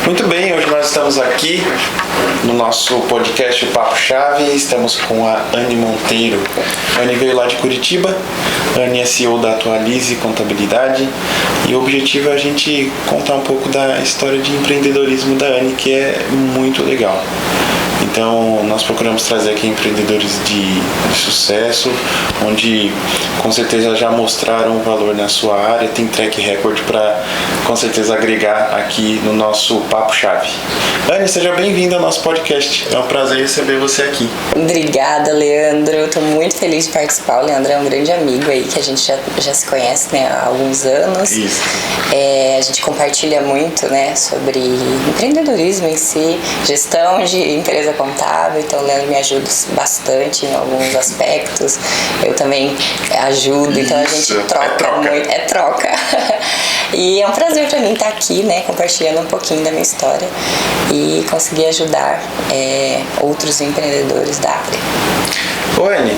Muito bem, hoje nós estamos aqui no nosso podcast Papo Chave. Estamos com a Anne Monteiro. A Anne veio lá de Curitiba. A Anne é CEO da Atualize Contabilidade. E o objetivo é a gente contar um pouco da história de empreendedorismo da Anne, que é muito legal. Então, nós procuramos trazer aqui empreendedores de sucesso, onde com certeza já mostraram o valor na sua área, tem track record para com certeza agregar aqui no nosso Papo Chave. Anne, seja bem-vinda ao nosso podcast. É um prazer receber você aqui. Obrigada, Leandro. Eu estou muito feliz de participar. O Leandro é um grande amigo aí, que a gente já se conhece, né, há alguns anos. Isso. A gente compartilha muito, né, sobre empreendedorismo em si, gestão de empresa contábil, então o Leandro me ajuda bastante em alguns aspectos. Eu também ajudo, então a gente troca muito. É troca. E é um prazer para mim estar aqui, né, compartilhando um pouquinho da minha história e conseguir ajudar outros empreendedores da área. Ô Anne,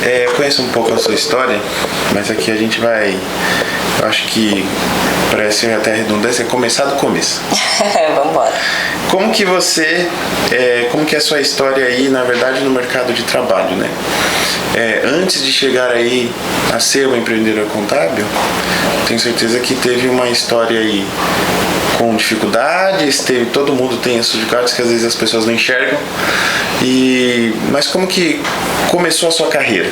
eu conheço um pouco a sua história, mas aqui a gente vai, eu acho que parece até redundância, começar do começo. Vamos embora. Como que é a sua história aí, na verdade, no mercado de trabalho, né? Antes de chegar aí a ser uma empreendedora contábil, tenho certeza que teve uma história aí com dificuldades, todo mundo tem as dificuldades que às vezes as pessoas não enxergam. Mas como que começou a sua carreira?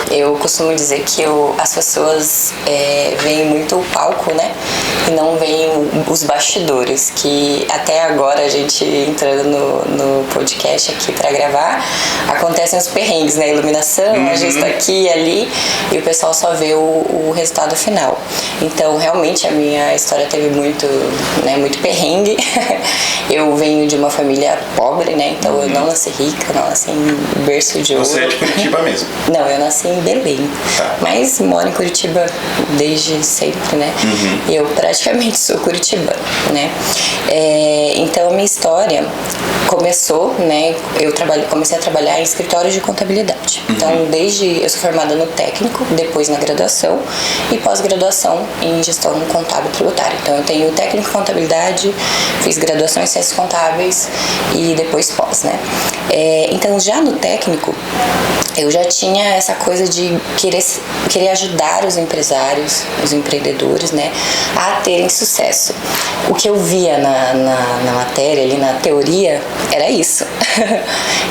Eu costumo dizer que as pessoas veem muito o palco, né? E não veem os bastidores, que até agora a gente entrando no podcast aqui para gravar, acontecem os perrengues, né? Iluminação, a gente está aqui e ali, e o pessoal só vê o resultado final. Então, realmente, a minha história teve muito perrengue. Eu venho de uma família pobre, né? Então eu não nasci rica, não nasci em berço de ouro. Você é de Curitiba mesmo? Não, eu nasci em Belém. Tá. Mas moro em Curitiba desde sempre, né? Eu praticamente sou curitibana, né? Então a minha história começou, né? Eu comecei a trabalhar em escritórios de contabilidade. Então, eu sou formada no técnico, depois na graduação e pós-graduação em gestão contábil tributária. Então, eu tenho técnico em contabilidade, fiz graduação em ciências contábeis e depois pós, né? Então, já no técnico, eu já tinha essa coisa de querer ajudar os empresários, os empreendedores, né, a terem sucesso. O que eu via na matéria, ali na teoria, era isso.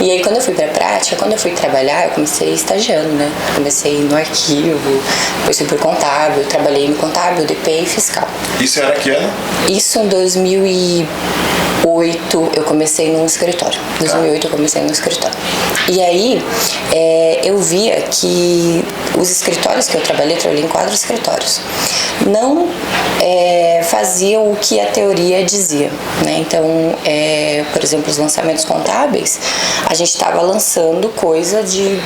E aí, quando eu fui pra prática, quando eu fui trabalhar, eu comecei estagiando, né? Comecei no arquivo, depois fui pro contábil, trabalhei no contábil, DP e fiscal. Isso era que ano? Isso em 2008 eu comecei num escritório. Em 2008 eu comecei num escritório. E aí eu via que os escritórios que eu trabalhei em 4 escritórios, não faziam o que a teoria dizia, né? Então, por exemplo, os lançamentos contábeis, a gente estava lançando coisa de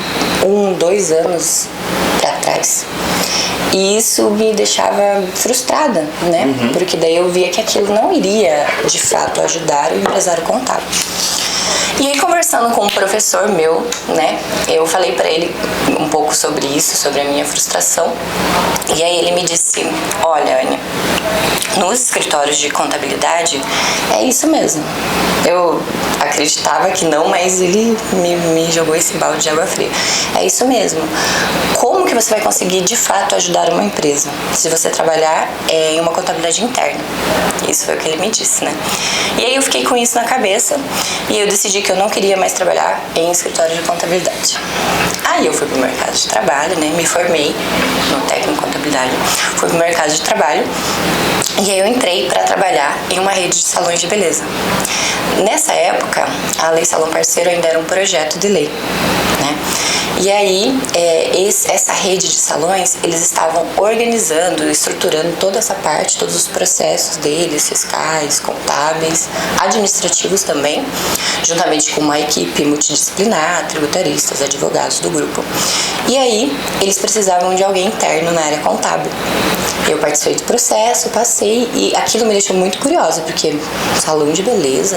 1-2 anos para trás. E isso me deixava frustrada, né? Porque daí eu via que aquilo não iria, de fato, ajudar o empresário contábil. E aí, conversando com um professor meu, né, eu falei pra ele um pouco sobre isso, sobre a minha frustração. E aí ele me disse: olha, Anne, nos escritórios de contabilidade é isso mesmo. Eu acreditava que não, mas ele me jogou esse balde de água fria. É isso mesmo. Como que você vai conseguir, de fato, ajudar uma empresa? Se você trabalhar em uma contabilidade interna. Isso foi o que ele me disse, né? E aí eu fiquei com isso na cabeça e eu decidi que eu não queria mais trabalhar em escritório de contabilidade. Aí eu fui pro mercado de trabalho, né? Me formei no técnico em contabilidade. Fui pro mercado de trabalho e aí eu entrei para trabalhar em uma rede de salões de beleza. Nessa época, a Lei Salão Parceiro ainda era um projeto de lei, né? E aí, essa rede de salões, eles estavam organizando, estruturando toda essa parte, todos os processos deles, fiscais, contábeis, administrativos também, juntamente com uma equipe multidisciplinar, tributaristas, advogados do grupo. E aí, eles precisavam de alguém interno na área contábil. Eu participei do processo, passei, e aquilo me deixou muito curiosa, porque salão de beleza,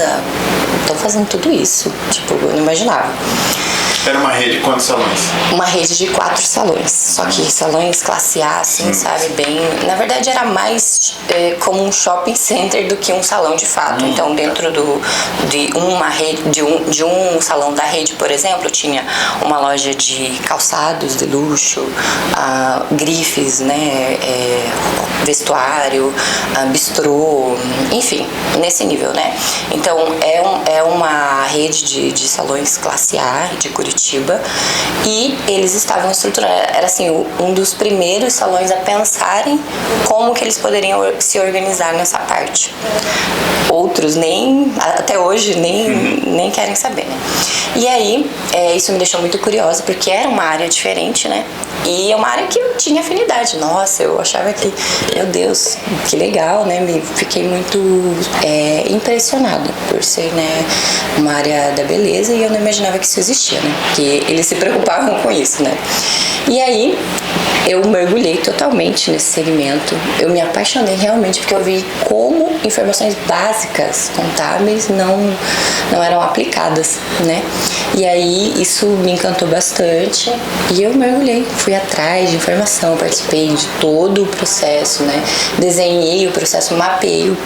estão fazendo tudo isso, tipo, eu não imaginava. Era uma rede de quantos salões? Uma rede de 4 salões, só que salões classe A, assim, sabe, bem... Na verdade era mais como um shopping center do que um salão de fato. Então dentro de uma rede, de um salão da rede, por exemplo, tinha uma loja de calçados de luxo, grifes, né, vestuário, bistrô, enfim, nesse nível, né. Então é uma rede de salões classe A de Curitiba, e eles estavam estruturados, era assim, um dos primeiros salões a pensarem como que eles poderiam se organizar nessa parte. Outros até hoje nem querem saber, né. E aí, isso me deixou muito curiosa, porque era uma área diferente, né, e é uma área que eu tinha afinidade. Nossa, eu achava que, meu Deus, que legal, né, fiquei muito impressionada por ser, né, uma área da beleza, e eu não imaginava que isso existia, né, que eles se preocupavam com isso, né. E aí eu mergulhei totalmente nesse segmento, eu me apaixonei realmente, porque eu vi como informações básicas contábeis não eram aplicadas, né. E aí isso me encantou bastante, e eu mergulhei, fui atrás de informação, participei de todo o processo, né, desenhei o processo, mapeei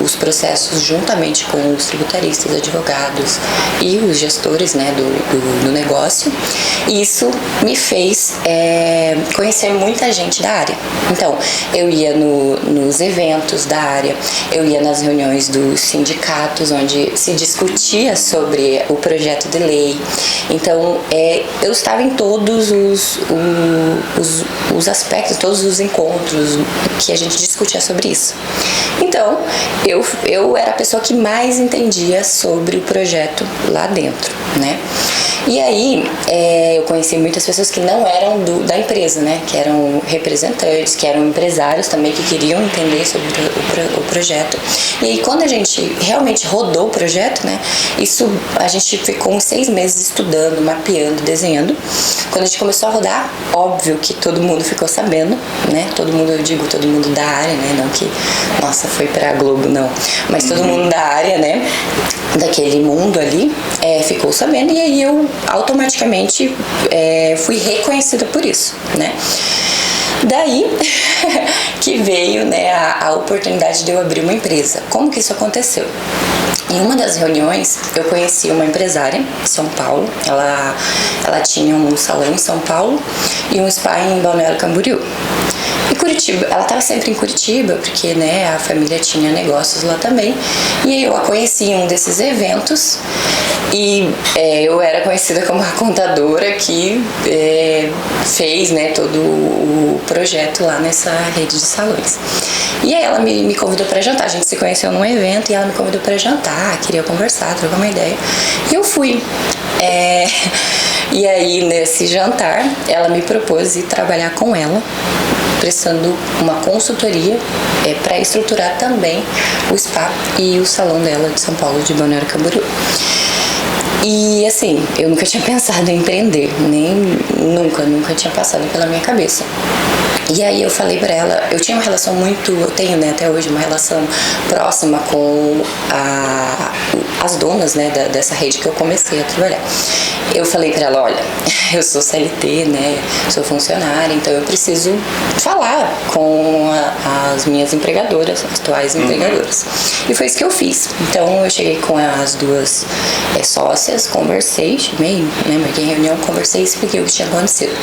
os processos juntamente com os tributaristas, advogados e os gestores, né, do negócio. E isso me fez conhecer muita gente da área. Então, eu ia nos eventos da área, eu ia nas reuniões dos sindicatos, onde se discutia sobre o projeto de lei. Então, eu estava em todos os aspectos, todos os encontros que a gente discutia sobre isso. Então, eu era a pessoa que mais entendia sobre o projeto lá dentro, né? E aí, eu conheci muitas pessoas que não eram da empresa, né? Que eram representantes, que eram empresários também, que queriam entender sobre o projeto. E aí, quando a gente realmente rodou o projeto, né? A gente ficou uns 6 meses estudando, mapeando, desenhando. Quando a gente começou a rodar, óbvio que todo mundo ficou sabendo, né? Todo mundo, eu digo todo mundo da área, né? Não que, nossa, foi pra Globo, não. Mas todo mundo da área, né? Daquele mundo ali, ficou sabendo, e aí eu automaticamente fui reconhecida por isso, né? Daí que veio, né, a oportunidade de eu abrir uma empresa. Como que isso aconteceu? Em uma das reuniões, eu conheci uma empresária em São Paulo. Ela tinha um salão em São Paulo e um spa em Balneário Camboriú. E Curitiba, ela estava sempre em Curitiba, porque, né, a família tinha negócios lá também. E aí eu a conheci em um desses eventos, e eu era conhecida como a contadora que fez, né, todo o projeto lá nessa rede de salões. E aí ela me convidou para jantar. A gente se conheceu num evento e ela me convidou para jantar, queria conversar, trocar uma ideia. E eu fui. E aí, nesse jantar, ela me propôs ir trabalhar com ela, prestando uma consultoria para estruturar também o spa e o salão dela de São Paulo, de Balneário Camboriú. E assim, eu nunca tinha pensado em empreender, nunca tinha passado pela minha cabeça. E aí eu falei pra ela, eu tinha uma relação eu tenho, né, até hoje, uma relação próxima com as donas, né, dessa rede que eu comecei a trabalhar. Eu falei pra ela, olha, eu sou CLT, né, sou funcionária, então eu preciso falar com as minhas empregadoras, atuais empregadoras. E foi isso que eu fiz. Então eu cheguei com as duas sócias, conversei, chamei, né, marquei reunião, conversei e expliquei o que tinha acontecido.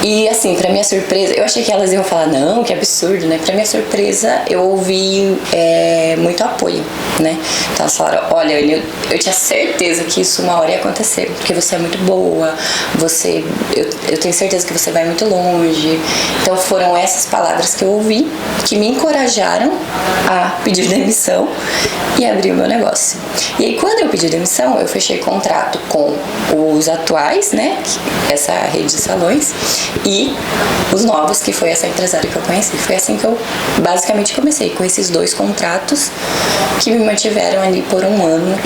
E assim, pra minha surpresa, eu achei que elas iam falar, não, que absurdo, né? Pra minha surpresa, eu ouvi muito apoio, né? Então elas falaram, olha, eu tinha certeza que isso uma hora ia acontecer, porque você é muito boa, eu tenho certeza que você vai muito longe. Então foram essas palavras que eu ouvi, que me encorajaram a pedir demissão e abrir o meu negócio. E aí quando eu pedi demissão, eu fechei contrato com os atuais, né? Essa rede de salões, e os novos, que foi essa empresária que eu conheci. Foi assim que eu basicamente comecei, com esses 2 contratos que me mantiveram ali por um ano,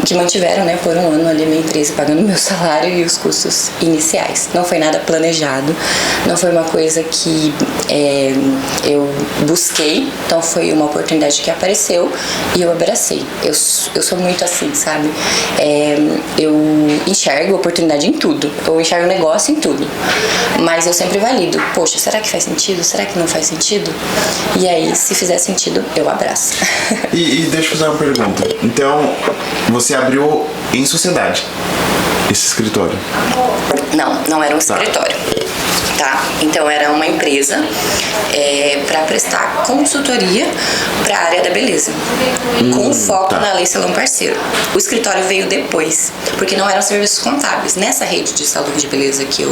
que mantiveram, né, por um ano ali a minha empresa, pagando meu salário e os custos iniciais. Não foi nada planejado, não foi uma coisa que eu busquei, então foi uma oportunidade que apareceu e eu abracei. Eu sou muito assim, sabe? sabe? Eu enxergo oportunidade em tudo. Eu enxergo negócio em tudo. Mas eu sempre valido. Poxa, será que faz sentido? Será que não faz sentido? E aí, se fizer sentido, eu abraço. E deixa eu fazer uma pergunta. Então, você abriu em sociedade esse escritório? Não era um escritório. Tá? Então era uma empresa para prestar consultoria para a área da beleza, com foco na Lei Salão Parceiro. O escritório veio depois, porque não eram serviços contábeis. Nessa rede de salão de beleza que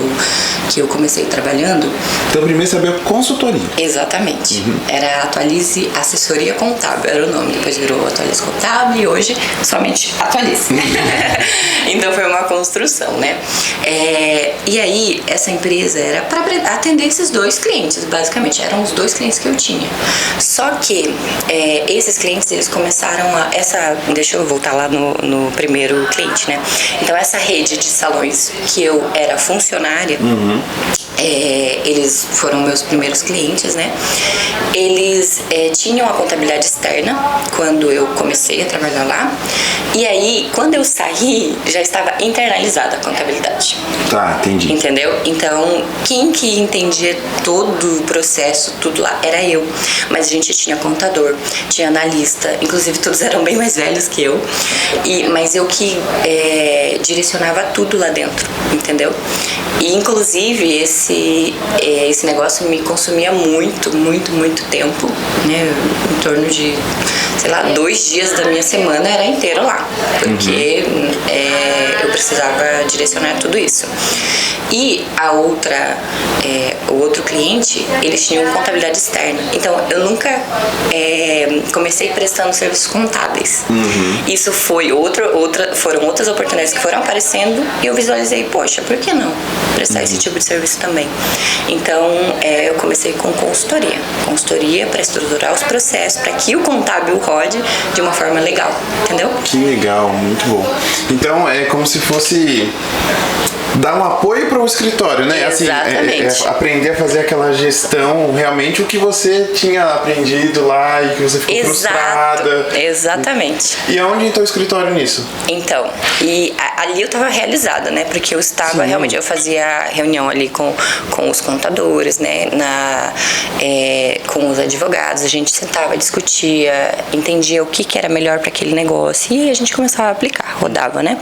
eu comecei trabalhando. Então primeiro você abriu consultoria. Exatamente. Era Atualize Assessoria Contábil, era o nome. Depois virou Atualize Contábil e hoje somente Atualize. Então foi uma construção, né? E aí essa empresa era para atender esses dois clientes, basicamente. Eram os dois clientes que eu tinha. Só que esses clientes, eles começaram deixa eu voltar lá no primeiro cliente, né? Então essa rede de salões que eu era funcionária, eles foram meus primeiros clientes, né? Eles tinham a contabilidade externa quando eu comecei a trabalhar lá. E aí, quando eu saí, já estava internalizada a contabilidade. Tá, entendi. Entendeu? Então, quem que entendia todo o processo, tudo lá, era eu. Mas a gente tinha contador, tinha analista, inclusive todos eram bem mais velhos que eu. Mas eu que direcionava tudo lá dentro, entendeu? E, inclusive, esse negócio me consumia muito tempo, né? Em torno de, 2 dias da minha semana era inteiro lá, porque eu precisava direcionar tudo isso. E o outro cliente, eles tinham contabilidade externa. Então, eu nunca comecei prestando serviços contábeis. Isso foi foram outras oportunidades que foram aparecendo e eu visualizei, poxa, por que não prestar esse tipo de serviço também? Então, eu comecei com consultoria para estruturar os processos, para que o contábil rode de uma forma legal, entendeu? Que legal, muito bom. Então, é como se fosse dar um apoio para o escritório, né? Exatamente. Assim, aprender a fazer aquela gestão, realmente o que você tinha aprendido lá e que você ficou frustrada. Exatamente. E aonde entrou o escritório nisso? Então, ali eu estava realizada, né? Porque eu estava realmente, eu fazia reunião ali com os contadores, né? Com os advogados, a gente sentava, discutia, entendia o que era melhor para aquele negócio e a gente começava a aplicar, rodava, né?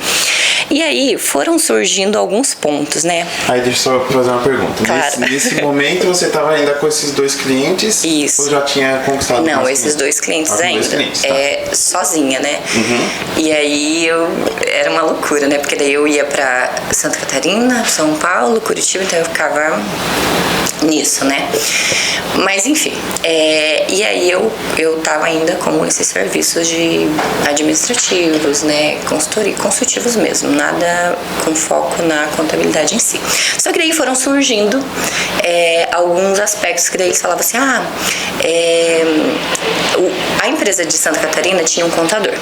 E aí foram surgindo alguns pontos, né? Aí deixa eu só fazer uma pergunta. Claro. Nesse momento você estava ainda com esses dois clientes? Isso. Ou já tinha conquistado Não, mais esses dois clientes ainda. Dois clientes, tá. Sozinha, né? E aí era uma loucura, né? Porque daí eu ia pra Santa Catarina, São Paulo, Curitiba, então eu ficava nisso, né? Mas enfim, e aí eu tava ainda com esses serviços de administrativos, né? Consultivos mesmo, nada com foco na contabilidade em si. Só que daí foram surgindo alguns aspectos que daí eles falavam assim, a empresa de Santa Catarina tinha um contador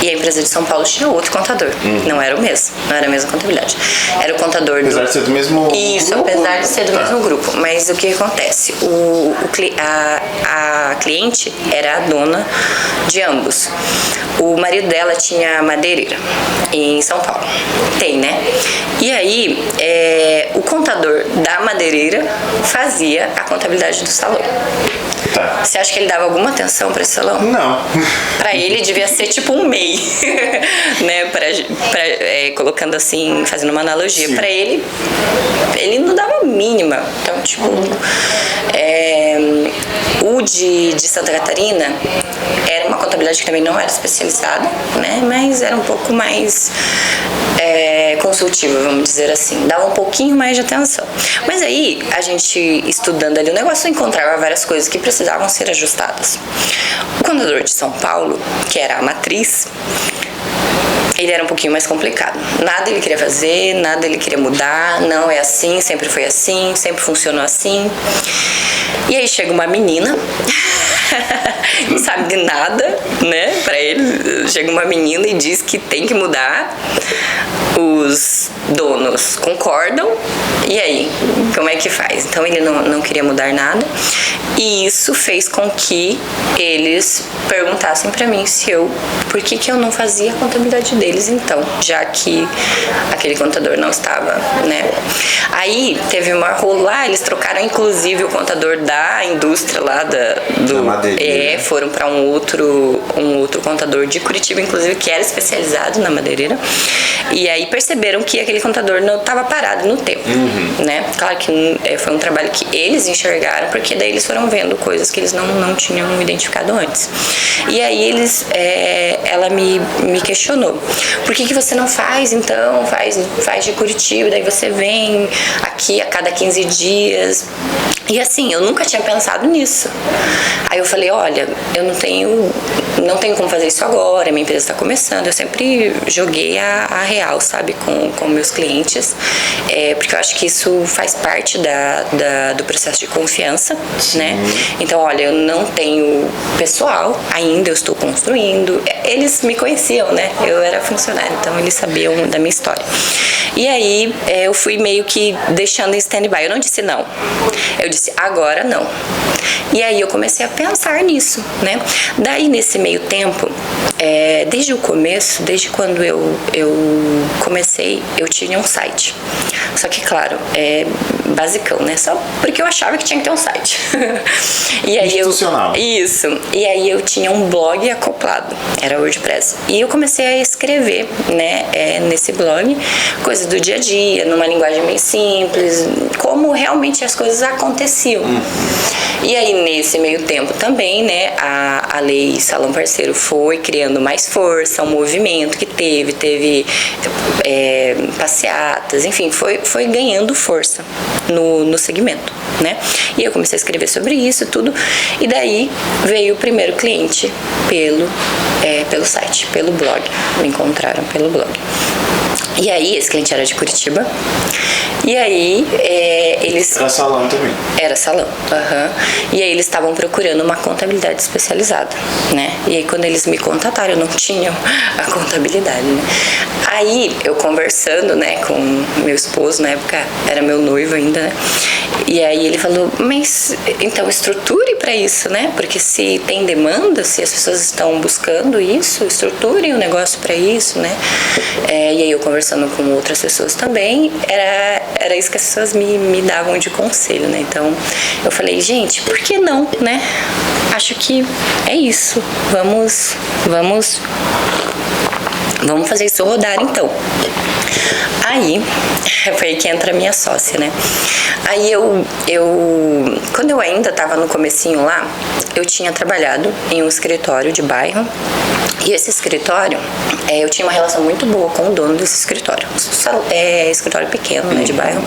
e a empresa de São Paulo tinha outro contador. Não era o mesmo, não era a mesma contabilidade. Era o contador apesar de ser do mesmo Isso, grupo? apesar de ser do mesmo grupo. Mas o que acontece? A cliente era a dona de ambos. O marido dela tinha madeireira em São Paulo. Tem, né? E aí, o contador da madeireira fazia a contabilidade do salão. Tá. Você acha que ele dava alguma atenção para esse salão? Não. Pra ele devia ser tipo um MEI, né? Colocando assim, fazendo uma analogia. Sim. Pra ele não dava a mínima. Então, tipo, o de Santa Catarina era uma contabilidade que também não era especializada, né? Mas era um pouco mais consultiva, vamos dizer assim. Dava um pouquinho mais de atenção. Mas aí, a gente estudando ali o negócio, encontrava várias coisas que precisavam ser ajustadas. O contador de São Paulo, que era a matriz, ele era um pouquinho mais complicado. Nada ele queria fazer, nada ele queria mudar. Não é assim, sempre foi assim, sempre funcionou assim. E aí chega uma menina, não sabe de nada, né? Pra ele, chega uma menina e diz que tem que mudar os donos concordam, e aí, como é que faz? Então ele não queria mudar nada, e isso fez com que eles perguntassem pra mim por que eu não fazia a contabilidade deles então, já que aquele contador não estava, né? Aí teve uma rolo lá, eles trocaram inclusive o contador da indústria lá da madeireira. Foram para um outro contador de Curitiba, inclusive, que era especializado na madeireira. E aí perceberam que aquele contador não estava parado no tempo, né? Claro que foi um trabalho que eles enxergaram, porque daí eles foram vendo coisas que eles não tinham identificado antes. E aí ela me questionou: por que você não faz então? Faz de Curitiba, daí você vem aqui a cada 15 dias. E assim, eu nunca tinha pensado nisso. Aí eu falei: olha, eu não tenho como fazer isso agora, minha empresa está começando. Eu sempre joguei a real, sabe, com meus clientes, porque eu acho que isso faz parte do processo de confiança, né? Então, olha, eu não tenho pessoal ainda, eu estou construindo. Eles me conheciam, né? Eu era funcionária, então eles sabiam da minha história. E aí eu fui meio que deixando em stand-by. Eu não disse não. Eu disse agora não. E aí eu comecei a pensar nisso, né? Daí nesse meio tempo, desde o começo, desde quando eu comecei, eu tinha um site. Só que, claro, basicão, né? Só porque eu achava que tinha que ter um site. E aí institucional. Isso. E aí eu tinha um blog acoplado, era WordPress. E eu comecei a escrever, né, nesse blog, coisas do dia a dia, numa linguagem bem simples, como realmente as coisas aconteciam. E aí, nesse meio tempo também, né, a lei Salão Parceiro foi criando mais força, um movimento que teve passeatas, enfim, foi ganhando força no segmento, né? E eu comecei a escrever sobre isso tudo, e daí veio o primeiro cliente pelo site, pelo blog, me encontraram pelo blog. E aí, esse cliente era de Curitiba. E aí, eles... Era salão também. Era salão, E aí, eles estavam procurando uma contabilidade especializada, né? E aí, quando eles me contataram, eu não tinha a contabilidade, né? Aí, eu conversando, né, com meu esposo, na época era meu noivo ainda, né? E aí, ele falou: mas, então, estruture para isso, né? Porque se tem demanda, se as pessoas estão buscando isso, estruturem o negócio para isso, né? E aí, eu conversando com outras pessoas também, era isso que as pessoas me davam de conselho, né? Então, eu falei: gente, por que não, né? Acho que é isso. Vamos fazer isso rodar, então. Aí, foi aí que entra a minha sócia, né? Aí quando eu ainda tava no comecinho lá, eu tinha trabalhado em um escritório de bairro. E esse escritório, eu tinha uma relação muito boa com o dono desse escritório. Escritório pequeno, né, de bairro.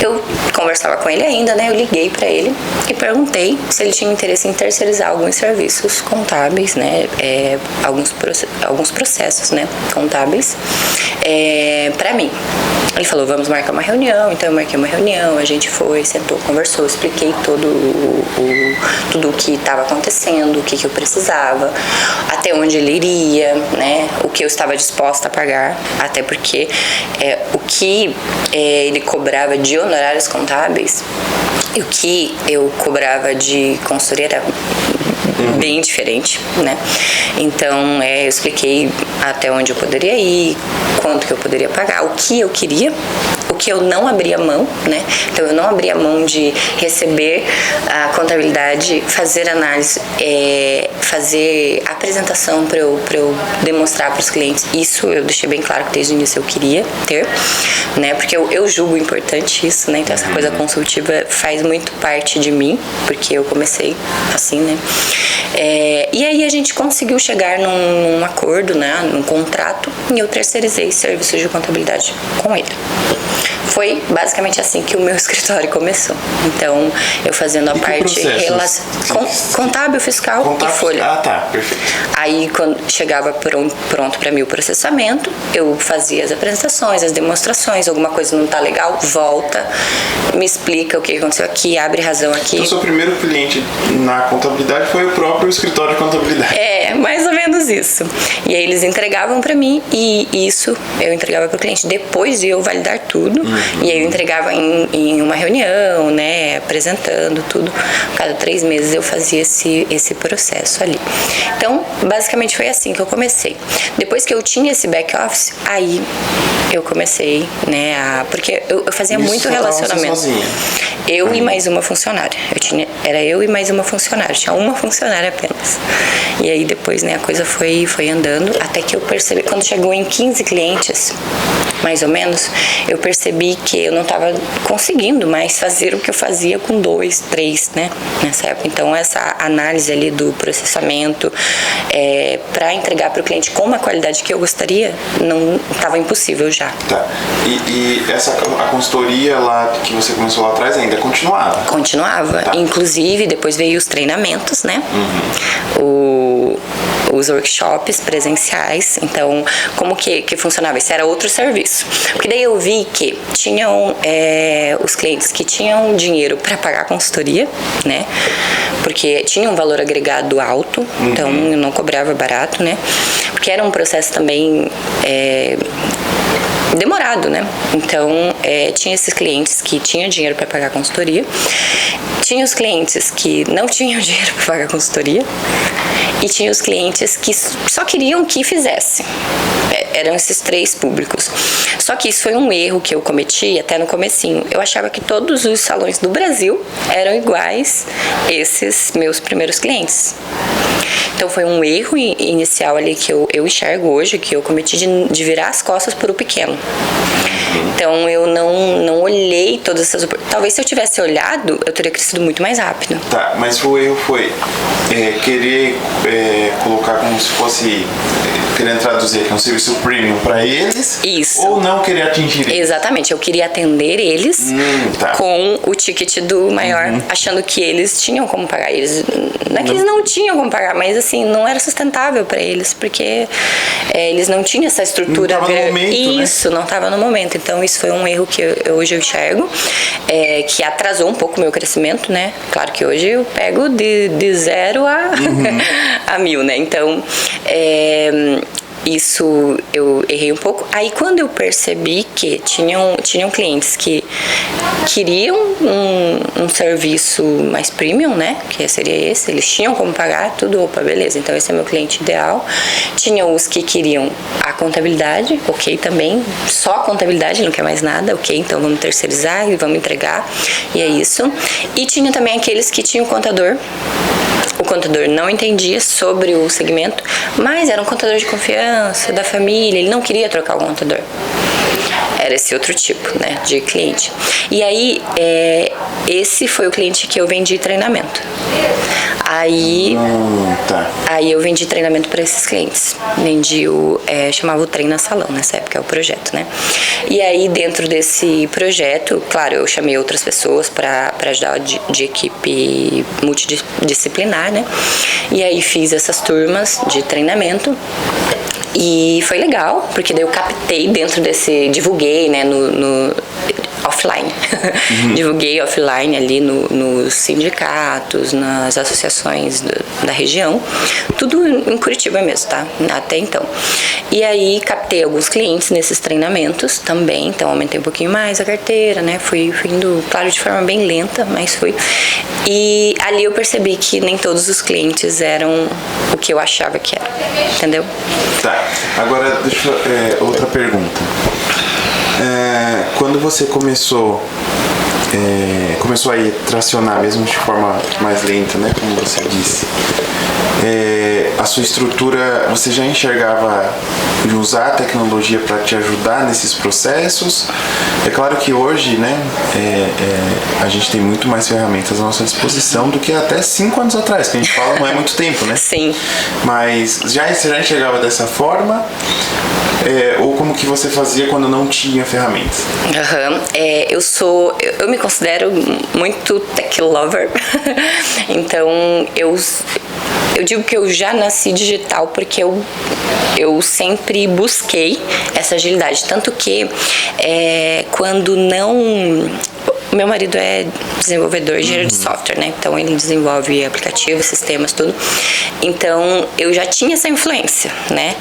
Eu conversava com ele ainda, né? Eu liguei pra ele e perguntei se ele tinha interesse em terceirizar alguns serviços contábeis, né? Alguns processos, né, contábeis, pra mim. Ele falou: vamos marcar uma reunião. Então eu marquei uma reunião, a gente foi, sentou, conversou, expliquei tudo o que estava acontecendo, o que eu precisava, até onde ele iria, né? O que eu estava disposta a pagar, até porque o que ele cobrava de honorários contábeis e o que eu cobrava de consultoria era bem diferente, né? Então, eu expliquei até onde eu poderia ir, quanto que eu poderia pagar, o que eu queria, o que eu não abria mão, né? Então, eu não abria mão de receber a contabilidade, fazer análise, fazer apresentação para eu demonstrar para os clientes. Isso eu deixei bem claro que desde o início eu queria ter, né? Porque eu julgo importante isso, né? Então, essa coisa consultiva faz muito parte de mim, porque eu comecei assim, né? E aí a gente conseguiu chegar num acordo, né, num contrato, e eu terceirizei serviços de contabilidade com ele. Foi basicamente assim que o meu escritório começou. Então, eu fazendo a parte contábil, fiscal e folha. Ah, tá, perfeito. Aí, quando chegava pronto para mim o processamento, eu fazia as apresentações, as demonstrações, alguma coisa não tá legal, volta, me explica o que aconteceu aqui, abre razão aqui. Então, seu primeiro cliente na contabilidade foi o próprio escritório de contabilidade. É, mais ou menos isso. E aí eles entregavam para mim e isso eu entregava para o cliente depois de eu validar tudo. E aí eu entregava em uma reunião, né, apresentando tudo. Cada 3 meses eu fazia esse processo ali. Então, basicamente foi assim que eu comecei. Depois que eu tinha esse back office, aí eu comecei, né, porque eu fazia isso muito relacionamento. Eu e mais uma funcionária. Era eu e mais uma funcionária. Tinha uma funcionária apenas. E aí depois, né, a coisa foi andando até que eu percebi, quando chegou em 15 clientes, mais ou menos, eu percebi que eu não estava conseguindo mais fazer o que eu fazia com 2, 3, né, nessa época. Então, essa análise ali do processamento para entregar para o cliente com uma qualidade que eu gostaria, não estava impossível já. Tá. E a consultoria lá que você começou lá atrás ainda continuava? Continuava. Tá. Inclusive, depois veio os treinamentos, né? Os workshops presenciais. Então, como que funcionava? Esse era outro serviço. Porque daí eu vi que tinham os clientes que tinham dinheiro para pagar a consultoria, né? Porque tinha um valor agregado alto, então eu não cobrava barato, né? Porque era um processo também demorado, né? Então, tinha esses clientes que tinham dinheiro para pagar a consultoria, tinha os clientes que não tinham dinheiro para pagar a consultoria e tinha os clientes que só queriam que fizesse. Eram esses 3 públicos. Só que isso foi um erro que eu cometi até no comecinho. Eu achava que todos os salões do Brasil eram iguais esses meus primeiros clientes. Então foi um erro inicial ali que eu enxergo hoje, que eu cometi de virar as costas para o pequeno. Então eu não olhei todas essas oportunidades. Talvez se eu tivesse olhado, eu teria crescido muito mais rápido. Tá, mas o erro foi querer colocar como se fosse, querendo traduzir aqui um serviço premium para eles. Isso. Ou não querer atingir eles. Exatamente, eu queria atender eles com o ticket do maior, achando que eles tinham como pagar. Não é que eles não tinham como pagar, mas assim, não era sustentável para eles, porque eles não tinham essa estrutura. Não tava no momento, isso, né? Não estava no momento. Então isso foi um erro que hoje eu enxergo, que atrasou um pouco o meu crescimento, né? Claro que hoje eu pego de 0 a 1000, né? Então, isso eu errei um pouco. Aí quando eu percebi que tinham clientes que queriam um serviço mais premium, né? Que seria esse, eles tinham como pagar tudo, opa, beleza, então esse é meu cliente ideal. Tinham os que queriam a contabilidade, ok também, só a contabilidade, não quer mais nada, ok, então vamos terceirizar e vamos entregar, e é isso. E tinha também aqueles que tinham contador. O contador não entendia sobre o segmento, mas era um contador de confiança da família, ele não queria trocar o contador. Era esse outro tipo, né, de cliente. E aí, esse foi o cliente que eu vendi treinamento. Aí eu vendi treinamento para esses clientes. Vendi chamava o Treina Salão, nessa época, é o projeto, né? E aí, dentro desse projeto, claro, eu chamei outras pessoas para ajudar de equipe multidisciplinar, né? E aí fiz essas turmas de treinamento. E foi legal, porque daí eu captei dentro desse, divulguei, né, no offline. Divulguei offline ali nos sindicatos, nas associações da região, tudo em Curitiba mesmo, tá? Até então. E aí captei alguns clientes nesses treinamentos também, então aumentei um pouquinho mais a carteira, né? Fui indo, claro, de forma bem lenta, mas fui. E ali eu percebi que nem todos os clientes eram o que eu achava que era, entendeu? Tá. Agora, deixa outra pergunta. Quando você começou a tracionar mesmo de forma mais lenta, né, como você disse, a sua estrutura, você já enxergava de usar a tecnologia para te ajudar nesses processos? É claro que hoje, né, a gente tem muito mais ferramentas à nossa disposição do que até 5 anos atrás, que a gente fala não é muito tempo, né? Sim. Mas você já enxergava dessa forma? Ou como que você fazia quando não tinha ferramentas? Eu me considero muito tech lover. Então eu digo que eu já nasci digital porque eu sempre busquei essa agilidade. Tanto que quando não... Meu marido é desenvolvedor, engenheiro de software, né? Então ele desenvolve aplicativos, sistemas, tudo. Então eu já tinha essa influência, né?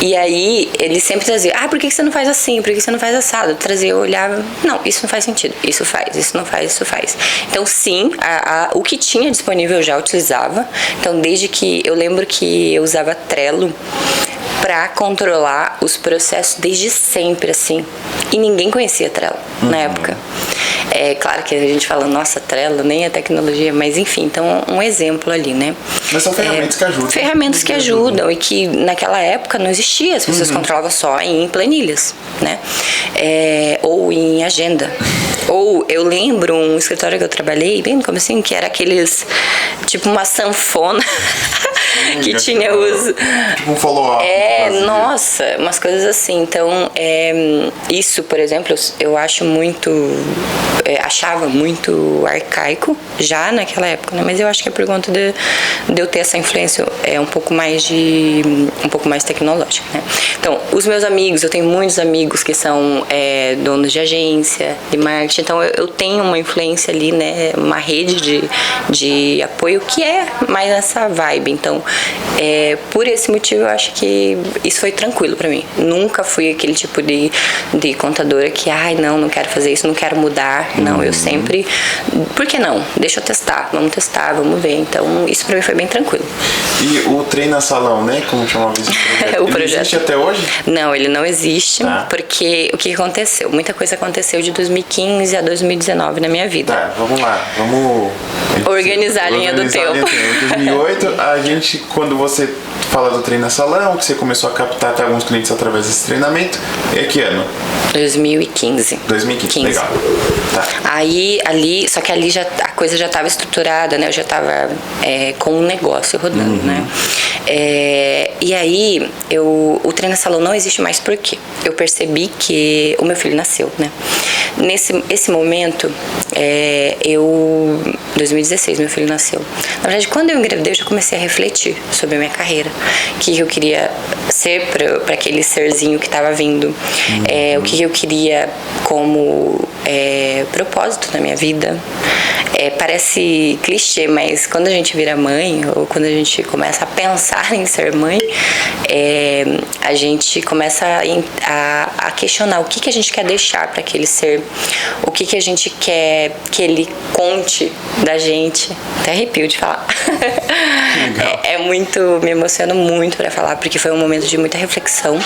E aí ele sempre trazia, por que você não faz assim? Por que você não faz assado? Eu trazia, eu olhava, não, isso não faz sentido. Isso faz, isso não faz, isso faz. Então sim, o que tinha disponível eu já utilizava. Então desde que eu lembro que eu usava Trello para controlar os processos desde sempre, assim. E ninguém conhecia Trello na época. É claro que a gente fala, nossa, Trello, nem é tecnologia, mas enfim, então um exemplo ali, né? Mas são ferramentas que ajudam. Ferramentas que ajudam e que naquela época não existia, as pessoas controlavam só em planilhas, né? Ou em agenda. Ou eu lembro um escritório que eu trabalhei, bem no comecinho, que era aqueles, tipo uma sanfona, que tinha os... Tipo um follow-up. Nossa, umas coisas assim. Então, isso, por exemplo, eu acho muito... achava muito arcaico já naquela época, né? Mas eu acho que é por conta de eu ter essa influência um pouco mais tecnológica, né? Então, os meus amigos, eu tenho muitos amigos que são donos de agência, de marketing, então eu tenho uma influência ali, né? Uma rede de apoio que é mais nessa vibe. Então, por esse motivo, eu acho que isso foi tranquilo pra mim. Nunca fui aquele tipo de contadora que, não quero fazer isso, não quero mudar. Não, eu sempre... Por que não? Deixa eu testar, vamos ver. Então, isso pra mim foi bem tranquilo. E o Treina Salão, né? Como chamava esse projeto? O projeto. Ele existe até hoje? Não, ele não existe, porque o que aconteceu? Muita coisa aconteceu de 2015 a 2019 na minha vida. Tá, vamos lá. Vamos... Organizar a linha do tempo. Em 2008, a gente, quando você fala do Treina Salão, que você começou a captar até alguns clientes através desse treinamento, é que ano? 2015. 2015, legal. Tá. Aí, ali, só que ali a coisa já estava estruturada, né? Eu já estava com um negócio rodando, né? E aí, o Treina Salão não existe mais porque eu percebi que o meu filho nasceu, né? Esse momento, 2016, meu filho nasceu. Na verdade, quando eu engravidei, eu já comecei a refletir sobre a minha carreira. O que eu queria ser para aquele serzinho que estava vindo. O que eu queria como propósito na minha vida. Parece clichê, mas quando a gente vira mãe, ou quando a gente começa a pensar em ser mãe, a gente começa a questionar o que a gente quer deixar para aquele ser, o que a gente quer que ele conte da gente. Até arrepio de falar. Me emociono muito para falar, porque foi um momento de muita reflexão.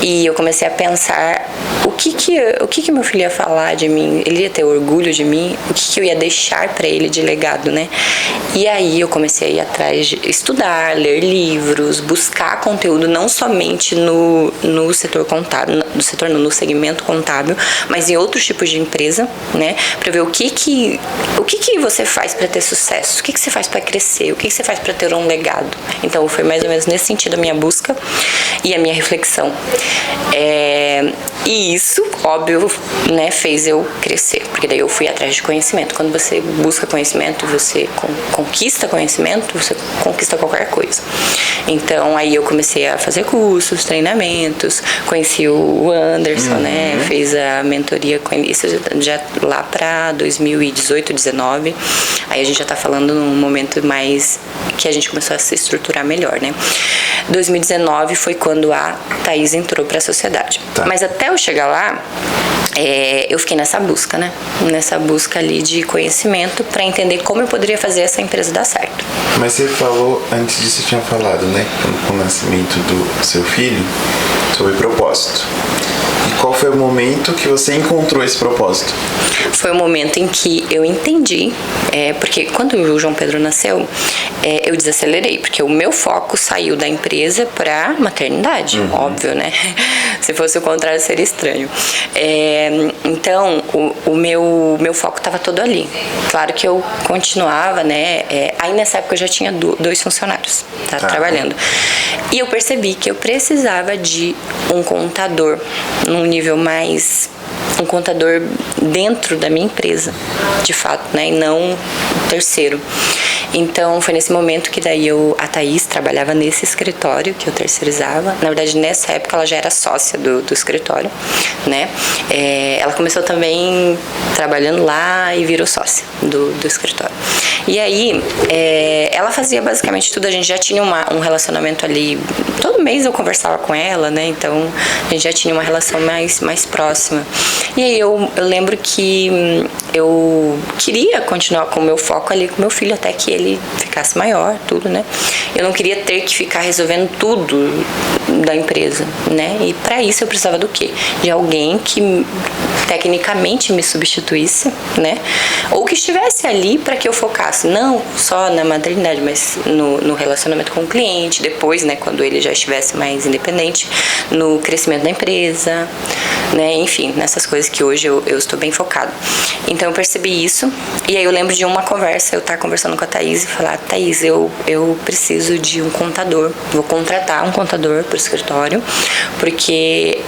E eu comecei a pensar o que meu filho ia falar de mim, ele ia ter orgulho de mim, o que eu ia deixar para ele de legado, né? E aí eu comecei a ir atrás de estudar, ler livros, buscar conteúdo não somente no setor contábil, no segmento contábil, mas em outros tipos de empresa, né? Para ver o que você faz para ter sucesso, o que você faz para crescer, o que você faz para ter um legado. Então foi mais ou menos nesse sentido a minha busca e a minha reflexão. E isso, óbvio, né, fez eu crescer, porque daí eu fui atrás de conhecimento. Quando você busca conhecimento, você conquista conhecimento, você conquista qualquer coisa. Então aí eu comecei a fazer cursos, treinamentos, conheci o Anderson, né, fez a mentoria com ele, isso já lá para 2018, 2019. Aí a gente já tá falando num momento mais que a gente começou a se estruturar melhor, né? 2019 foi quando a Thaís entrou para a sociedade. Tá. Mas até eu chegar lá, eu fiquei nessa busca, né? Nessa busca ali de conhecimento para entender como eu poderia fazer essa empresa dar certo. Mas você falou, antes disso você tinha falado, né? Com o nascimento do seu filho, sobre propósito. E qual foi o momento que você encontrou esse propósito? Foi o momento em que eu entendi, porque quando o João Pedro nasceu, eu desacelerei, porque o meu foco saiu da empresa para maternidade, óbvio, né? Se fosse o contrário, seria estranho. Então, o meu foco estava todo ali. Claro que eu continuava, né? Aí nessa época eu já tinha 2 funcionários, trabalhando. E eu percebi que eu precisava de um contador num nível mais... um contador dentro da minha empresa, de fato, né, e não terceiro. Então, foi nesse momento que daí a Thaís trabalhava nesse escritório que eu terceirizava. Na verdade, nessa época, ela já era sócia do escritório, né? Ela começou também trabalhando lá e virou sócia do escritório. E aí, ela fazia basicamente tudo. A gente já tinha um relacionamento ali. Todo mês eu conversava com ela, né? Então, a gente já tinha uma relação mais próxima. E aí, eu lembro que eu queria continuar com o meu foco ali com meu filho, até que ele ficasse maior, tudo, né? Eu não queria ter que ficar resolvendo tudo da empresa, né? E para isso eu precisava do quê? De alguém que tecnicamente me substituísse, né? Ou que estivesse ali para que eu focasse não só na maternidade, mas no relacionamento com o cliente, depois, né, quando ele já estivesse mais independente, no crescimento da empresa, né? Enfim, nessas coisas que hoje eu estou bem focado. Então eu percebi isso, e aí eu lembro de uma conversa, eu estar conversando com a Thaís e falar: Thaís, eu preciso de um contador, vou contratar um contador para o escritório, porque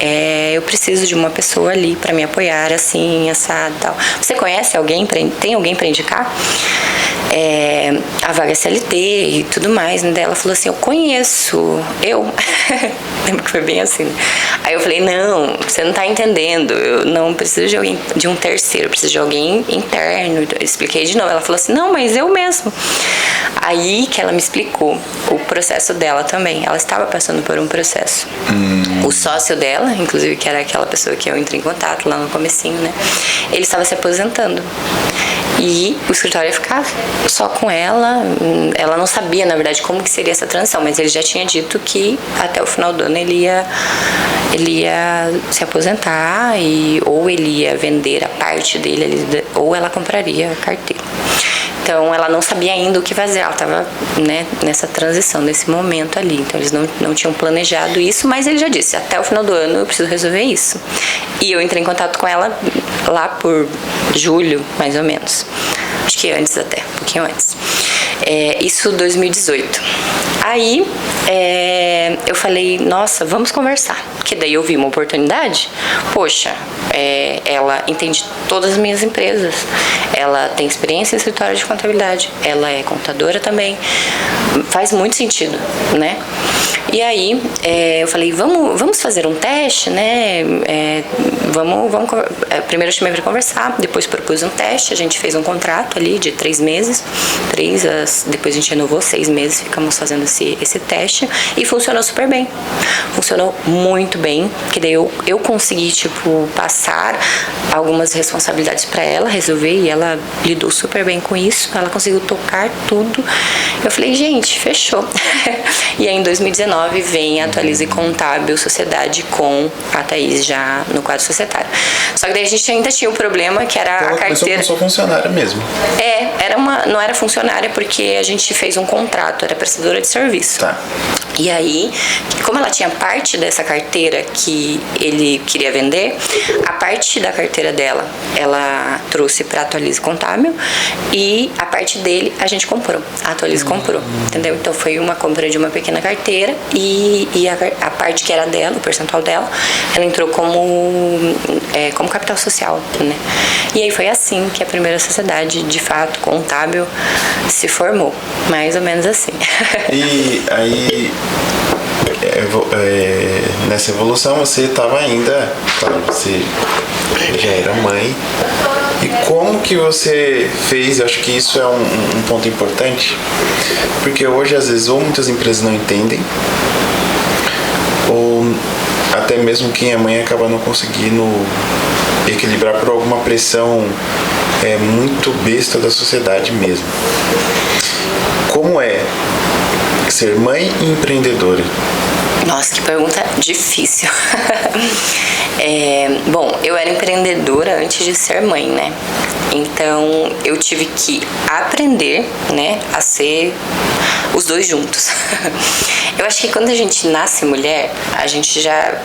eu preciso de uma pessoa ali para me apoiar, assim, assado, tal. Você conhece alguém, tem alguém para indicar? A vaga é CLT e tudo mais, né? Daí ela falou assim: eu conheço, lembro que foi bem assim. Aí eu falei: não, você não tá entendendo, eu não preciso de alguém, de um terceiro, eu preciso de alguém interno. Eu expliquei de novo, ela falou assim: não, mas eu mesmo. Aí que ela me explicou o processo dela também, ela estava passando por um processo. O sócio dela, inclusive, que era aquela pessoa que eu entrei em contato lá no comecinho, né? Ele estava se aposentando. E o escritório ia ficar só com ela. Ela não sabia, na verdade, como que seria essa transição, mas ele já tinha dito que até o final do ano ele ia se aposentar, ou ele ia vender a parte dele, ou ela compraria a carteira. Então, ela não sabia ainda o que fazer, ela estava, né, nessa transição, nesse momento ali. Então, eles não tinham planejado isso, mas ele já disse: até o final do ano eu preciso resolver isso. E eu entrei em contato com ela lá por julho, mais ou menos. Acho que antes até, um pouquinho antes. Isso 2018. Aí, eu falei: nossa, vamos conversar. Que daí eu vi uma oportunidade. Poxa, ela entende todas as minhas empresas. Ela tem experiência em escritório de contabilidade. Ela é contadora também. Faz muito sentido, né? E aí, eu falei: vamos fazer um teste, né? Primeiro eu chamei para conversar, depois propus um teste. A gente fez um contrato ali de 3 meses. Depois a gente renovou 6 meses, ficamos fazendo esse teste. E funcionou super bem. Funcionou muito bem, que daí eu consegui, passar algumas responsabilidades para ela resolver, e ela lidou super bem com isso. Ela conseguiu tocar tudo. Eu falei: gente, fechou. E aí em 2019 vem a Atualize Contábil Sociedade com a Thaís já no quadro societário. Só que daí a gente ainda tinha o problema que era a carteira. Ela começou como funcionária mesmo. Não era funcionária, porque a gente fez um contrato, era prestadora de serviço. Tá. E aí, como ela tinha parte dessa carteira que ele queria vender, a parte da carteira dela, ela trouxe para a Atualize Contábil, e a parte dele a gente comprou. A Atualize comprou, entendeu? Então foi uma compra de uma pequena carteira, e a parte que era dela, o percentual dela, ela entrou como capital social, né? E aí foi assim que a primeira sociedade, de fato, contábil, se formou. Mais ou menos assim. E aí, nessa evolução, você estava ainda, claro, você já era mãe. E como que você fez? Eu acho que isso é um ponto importante, porque hoje, às vezes, ou muitas empresas não entendem, ou até mesmo quem é mãe acaba não conseguindo equilibrar por alguma pressão muito besta da sociedade mesmo. Como é ser mãe e empreendedora? Nossa, que pergunta difícil. Bom, eu era empreendedora antes de ser mãe, né? Então, eu tive que aprender, né, a ser os dois juntos. Eu acho que quando a gente nasce mulher, a gente já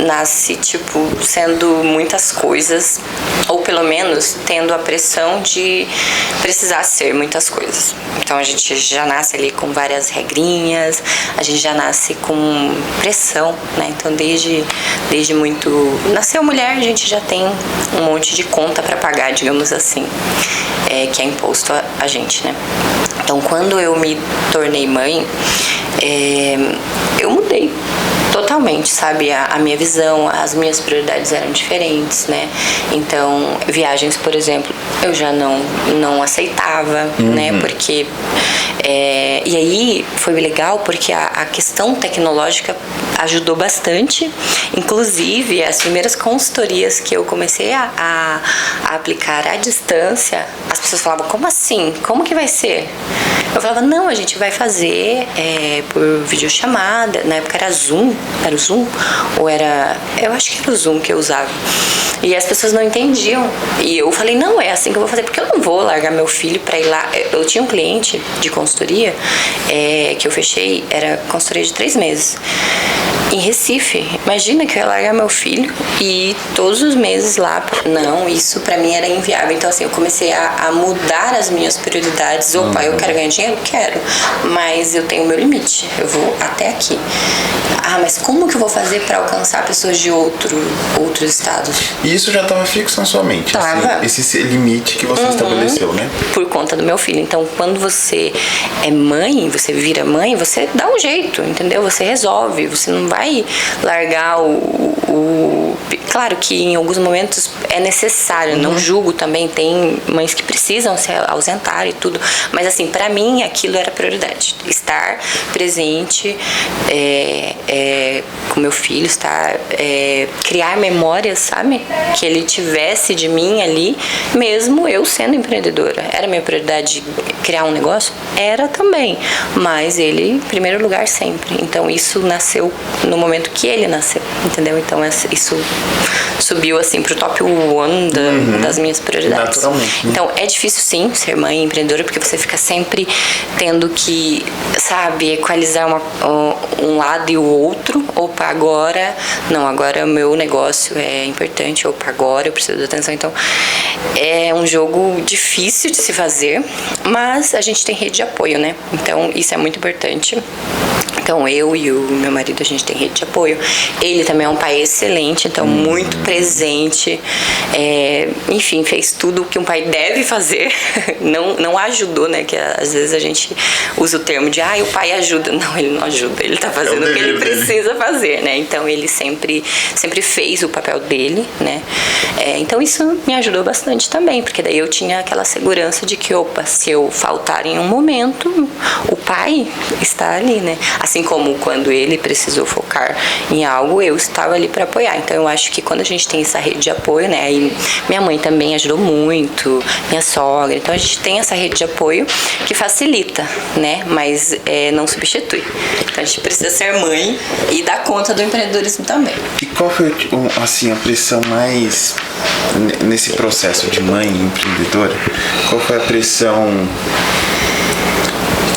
nasce, tipo, sendo muitas coisas, ou pelo menos tendo a pressão de precisar ser muitas coisas. Então, a gente já nasce ali com várias regrinhas, a gente já nasce com pressão, né? Então, desde muito... Nasceu mulher, a gente já tem um monte de conta para pagar, digamos assim, que é imposto a gente, né? Então, quando eu me tornei mãe, eu mudei totalmente, sabe? A minha visão, as minhas prioridades eram diferentes, né? Então, viagens, por exemplo, eu já não aceitava, né? Porque... e aí, foi legal porque a questão tecnológica ajudou bastante. Inclusive, as primeiras consultorias que eu comecei a aplicar à distância, as pessoas falavam, como assim? Como que vai ser? Eu falava, não, a gente vai fazer por videochamada. Na época era Zoom. Era o Zoom? Ou era... Eu acho que era o Zoom que eu usava. E as pessoas não entendiam. E eu falei, não, é assim que eu vou fazer. Porque eu não vou largar meu filho pra ir lá. Eu tinha um cliente de consultoria que eu fechei. Era consultoria de 3 meses. Em Recife. Imagina que eu ia largar meu filho e ir todos os meses lá. Não, isso pra mim era inviável. Então, assim, eu comecei a mudar as minhas prioridades. Opa, eu quero ganhar dinheiro? Quero. Mas eu tenho o meu limite. Eu vou até aqui. Ah, mas como que eu vou fazer pra alcançar pessoas de outros estados? E isso já estava fixo na sua mente? Tava. Assim, esse limite que você estabeleceu, né? Por conta do meu filho. Então, quando você é mãe, você vira mãe, você dá um jeito, entendeu? Você resolve. Você não vai largar Claro que em alguns momentos é necessário, não julgo também, tem mães que precisam se ausentar e tudo, mas assim, pra mim aquilo era prioridade, estar presente com meu filho, criar memórias, sabe, que ele tivesse de mim ali, mesmo eu sendo empreendedora. Era minha prioridade criar um negócio? Era também, mas ele em primeiro lugar sempre. Então isso nasceu no momento que ele nasceu, entendeu? Então isso subiu assim pro top 1 das minhas prioridades. Naturalmente. Então é difícil sim ser mãe empreendedora, porque você fica sempre tendo que, sabe, equalizar um lado e o outro. Opa, agora o meu negócio é importante. Opa, agora eu preciso de atenção. Então é um jogo difícil de se fazer, mas a gente tem rede de apoio, né? Então isso é muito importante. Então eu e o meu marido, a gente tem rede de apoio. Ele também é um pai excelente, então muito presente. Enfim, fez tudo o que um pai deve fazer. Não ajudou, né? Que às vezes a gente usa o termo de o pai ajuda. Não, ele não ajuda. Ele tá fazendo o que ele precisa fazer, né? Então ele sempre fez o papel dele, né? Então isso me ajudou bastante também, porque daí eu tinha aquela segurança de que, opa, se eu faltar em um momento, o pai está ali, né? Assim como quando ele precisou focar em algo, eu estava ali para apoiar. Então eu acho que quando a gente tem essa rede de apoio, né? Aí minha mãe também ajudou muito, minha sogra. Então a gente tem essa rede de apoio que facilita, né? Mas não substitui. Então a gente precisa ser mãe e dar conta do empreendedorismo também. E qual foi, assim, a pressão mais nesse processo de mãe empreendedora? Qual foi a pressão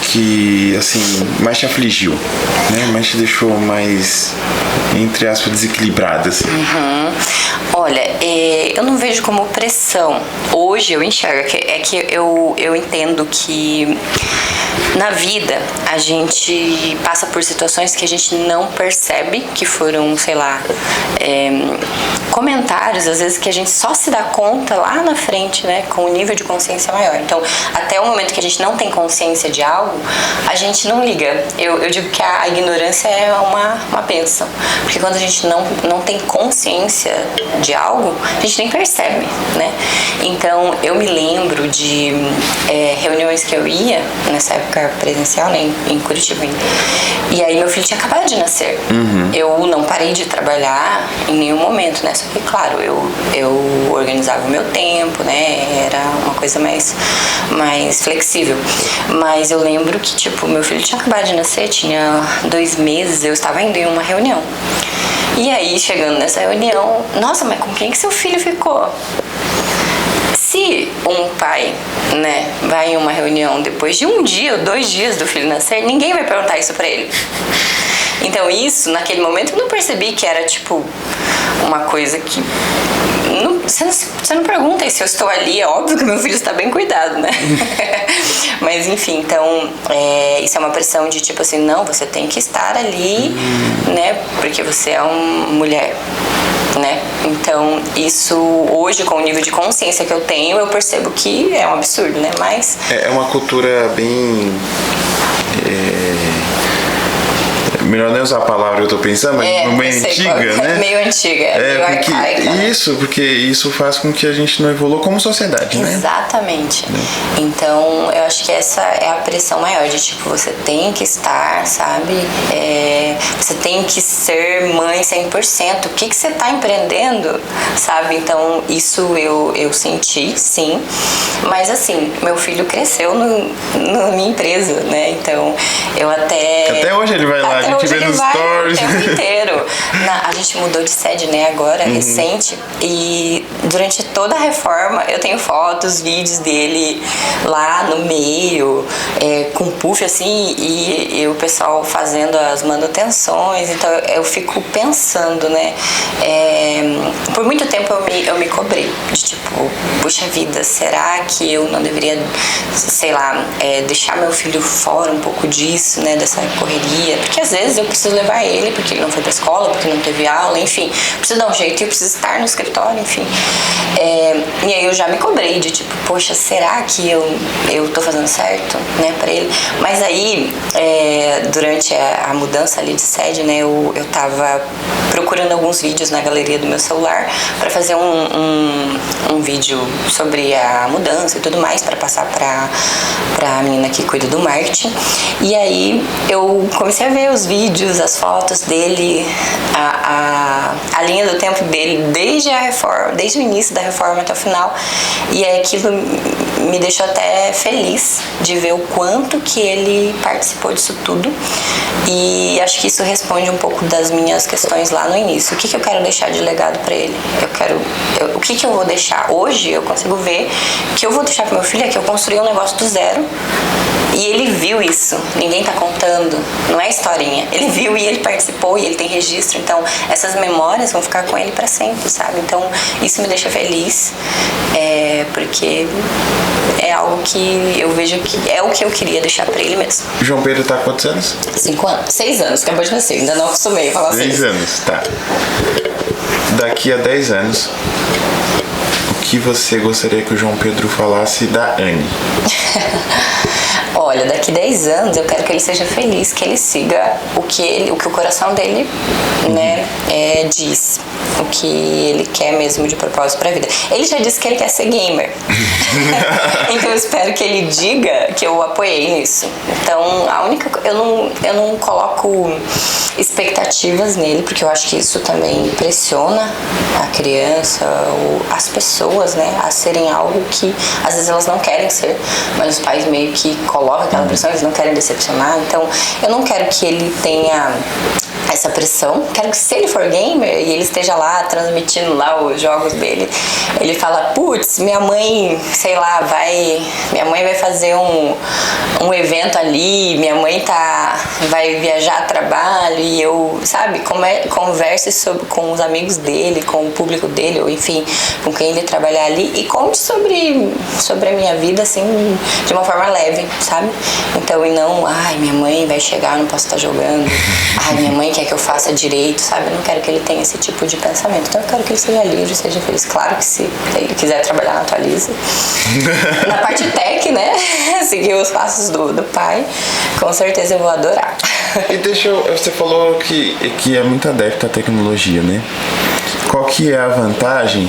que, assim, mais te afligiu, né? Mais te deixou mais, entre aspas, desequilibrada, assim? Olha, eu não vejo como pressão. Hoje eu enxergo que eu entendo que na vida a gente passa por situações que a gente não percebe, que foram, sei lá, comentários, às vezes, que a gente só se dá conta lá na frente, né, com um nível de consciência maior. Então, até o momento que a gente não tem consciência de algo, a gente não liga. Eu digo que a ignorância é uma bênção, porque quando a gente não tem consciência de algo, a gente nem percebe, né? Então, eu me lembro de reuniões que eu ia, nessa época presencial, né, em Curitiba ainda. E aí meu filho tinha acabado de nascer. Eu não parei de trabalhar em nenhum momento, né? Só que, claro, eu organizava o meu tempo, né? Era uma coisa mais flexível. Mas eu lembro que, tipo, meu filho tinha acabado de nascer, tinha 2 meses, eu estava indo em uma reunião. E aí, chegando nessa reunião, nossa, mas com quem que seu filho ficou? Se um pai, né, vai em uma reunião depois de 1 dia ou 2 dias do filho nascer, ninguém vai perguntar isso pra ele. Então isso, naquele momento, eu não percebi que era, tipo, uma coisa que... Você não pergunta se eu estou ali, é óbvio que meu filho está bem cuidado, né? Mas enfim, então, isso é uma pressão de tipo assim, não, você tem que estar ali, né? Porque você é uma mulher, né? Então, isso hoje, com o nível de consciência que eu tenho, eu percebo que é um absurdo, né? Mas... É uma cultura bem... Melhor nem usar a palavra que eu tô pensando, mas meio antiga, né? Meio antiga, meio arcaica. Porque isso faz com que a gente não evolua como sociedade, né? Exatamente. Então, eu acho que essa é a pressão maior, de tipo, você tem que estar, sabe? Você tem que ser mãe 100%. O que você tá empreendendo, sabe? Então, isso eu senti, sim. Mas, assim, meu filho cresceu na minha empresa, né? Então, eu até hoje ele vai lá, a gente vê nos stories. O tempo inteiro. A gente mudou de sede, né, agora, recente. E durante toda a reforma, eu tenho fotos, vídeos dele lá no meio, com puff, assim, e o pessoal fazendo as manutenções. Então, eu fico pensando, né, por muito tempo eu me cobrei, de tipo, puxa vida, será que eu não deveria, sei lá, deixar meu filho fora um pouco disso, né, dessa correria? Porque às vezes eu preciso levar ele, porque ele não foi pra escola, porque não teve aula, enfim, preciso dar um jeito e eu preciso estar no escritório, enfim. E aí eu já me cobrei de tipo, poxa, será que eu tô fazendo certo, né, pra ele? Mas aí, durante a mudança ali de sede, né, eu tava procurando alguns vídeos na galeria do meu celular pra fazer um vídeo sobre a mudança e tudo mais, pra passar pra menina que cuida do marketing. E aí eu comecei a ver os vídeos, as fotos dele, a linha do tempo dele desde a reforma, desde o início da reforma até o final, e aquilo me deixou até feliz de ver o quanto que ele participou disso tudo. E acho que isso responde um pouco das minhas questões lá no início. O que eu quero deixar de legado pra ele? O que eu vou deixar? Hoje eu consigo ver que eu vou deixar pro meu filho é que eu construí um negócio do zero e ele viu isso. Ninguém tá contando, não é historinha. Ele viu e ele participou e ele tem registro. Então essas memórias vão ficar com ele pra sempre, sabe? Então isso me deixa feliz, porque é algo que eu vejo que é o que eu queria deixar pra ele mesmo. João Pedro tá há quantos anos? 5 anos, 6 anos, acabou de nascer, ainda não acostumei a falar 6 anos, tá. Daqui a 10 anos, o que você gostaria que o João Pedro falasse da Anne? Olha, daqui 10 anos eu quero que ele seja feliz, que ele siga o que o coração dele, né, diz, o que ele quer mesmo de propósito pra vida. Ele já disse que ele quer ser gamer. Então eu espero que ele diga que eu apoiei nisso. Então eu não coloco expectativas nele, porque eu acho que isso também pressiona a criança ou as pessoas, né, a serem algo que às vezes elas não querem ser, mas os pais meio que colocam aquela pressão, eles não querem decepcionar. Então eu não quero que ele tenha essa pressão. Quero que se ele for gamer e ele esteja lá transmitindo lá os jogos dele, ele fala, putz, minha mãe, sei lá, minha mãe vai fazer um evento ali, minha mãe vai viajar a trabalho e eu, sabe, converse com os amigos dele, com o público dele, ou enfim, com quem ele trabalhar ali, e conte sobre a minha vida, assim, de uma forma leve, sabe? Então, e não, ai, minha mãe vai chegar, não posso estar jogando, ai, minha mãe quer que eu faça direito, sabe? Eu não quero que ele tenha esse tipo de pensamento. Então eu quero que ele seja livre, seja feliz. Claro que se ele quiser trabalhar na Atualize, na parte tech, né? Seguir os passos do pai, com certeza eu vou adorar. E você falou que é muito adepto à tecnologia, né? qual que é a vantagem?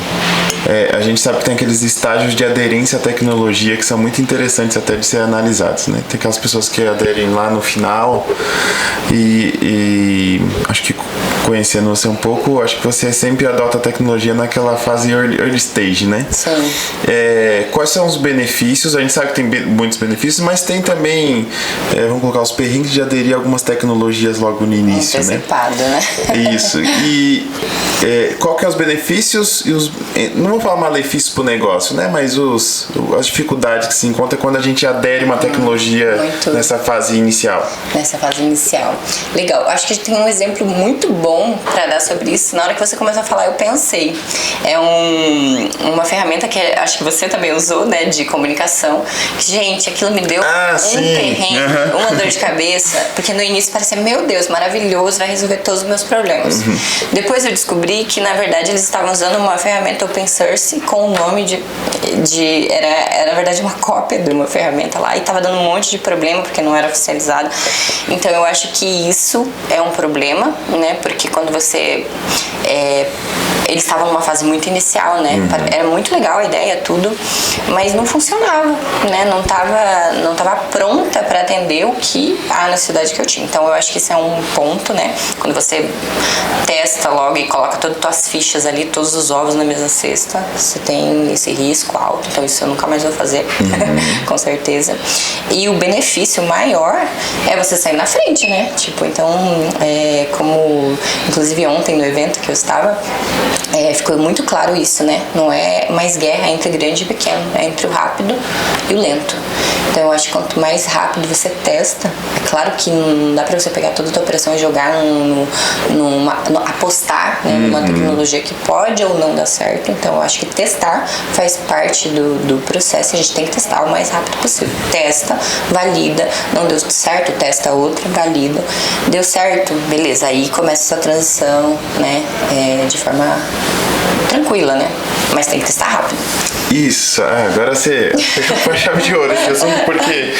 A gente sabe que tem aqueles estágios de aderência à tecnologia que são muito interessantes até de ser analisados, né? Tem aquelas pessoas que aderem lá no final e acho que conhecendo você um pouco, acho que você sempre adota a tecnologia naquela fase early stage, né? Sim. Quais são os benefícios? A gente sabe que tem muitos benefícios, mas tem também, vamos colocar os perrengues de aderir a algumas tecnologias logo no início, antecipado, né? Isso. E qual que é os benefícios e os... Não vou falar malefícios pro negócio, né? Mas as dificuldades que se encontra quando a gente adere uma tecnologia nessa fase inicial. Nessa fase inicial. Legal. Acho que a gente tem um exemplo muito bom para dar sobre isso. Na hora que você começou a falar, eu pensei. É uma ferramenta que acho que você também usou, né? De comunicação. Gente, aquilo me deu perrengue, uma dor de cabeça. Porque no início parecia, meu Deus, maravilhoso, vai resolver todos os meus problemas. Depois eu descobri que, na verdade, eles estavam usando uma ferramenta open source com o nome era na verdade uma cópia de uma ferramenta lá e tava dando um monte de problema porque não era oficializado. Então eu acho que isso é um problema, né? Porque quando você eles estavam numa fase muito inicial, né? Era muito legal a ideia, tudo, mas não funcionava, né? Não tava pronta para atender a necessidade que eu tinha. Então eu acho que isso é um ponto, né? Quando você testa logo e coloca todas as tuas fichas ali, todos os ovos na mesma cesta, você tem esse risco alto. Então isso eu nunca mais vou fazer, com certeza. E o benefício maior é você sair na frente, né? Tipo, então, como inclusive ontem no evento que eu estava, ficou muito claro isso, né? Não é mais guerra entre grande e pequeno, é entre o rápido e o lento. Então eu acho que quanto mais rápido você testa, é claro que não dá pra você pegar toda a tua operação e jogar apostar, né, numa tecnologia que pode ou não dar certo. Então eu acho que testar faz parte do processo. A gente tem que testar o mais rápido possível. Testa, valida, não deu certo, testa outra, valida. Deu certo, beleza, aí começa essa transição, né, de forma tranquila, né? Mas tem que testar rápido. Isso, agora você fechou com a chave de ouro esse assunto, porque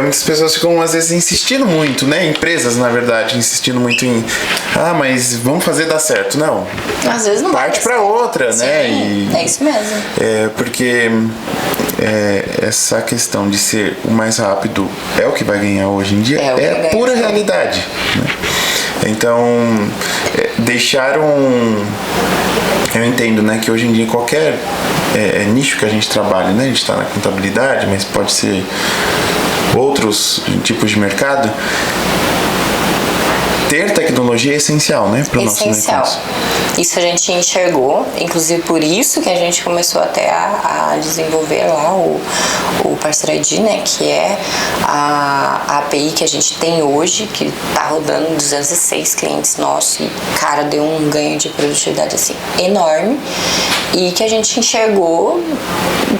muitas pessoas ficam às vezes insistindo muito, né? Empresas, na verdade, insistindo muito em mas vamos fazer dar certo. Não. Às vezes não parte para outra, sim, né? É isso mesmo. Porque essa questão de ser o mais rápido é o que vai ganhar hoje em dia, é pura realidade, né? Então, eu entendo, né, que hoje em dia qualquer nicho que a gente trabalha, né, a gente está na contabilidade, mas pode ser outros tipos de mercado, ter tecnologia é essencial, né, para o nosso negócio. Isso a gente enxergou, inclusive por isso que a gente começou até a desenvolver lá o Parceiro ID, né, que é a API que a gente tem hoje, que tá rodando 206 clientes nossos e, cara, deu um ganho de produtividade, assim, enorme, e que a gente enxergou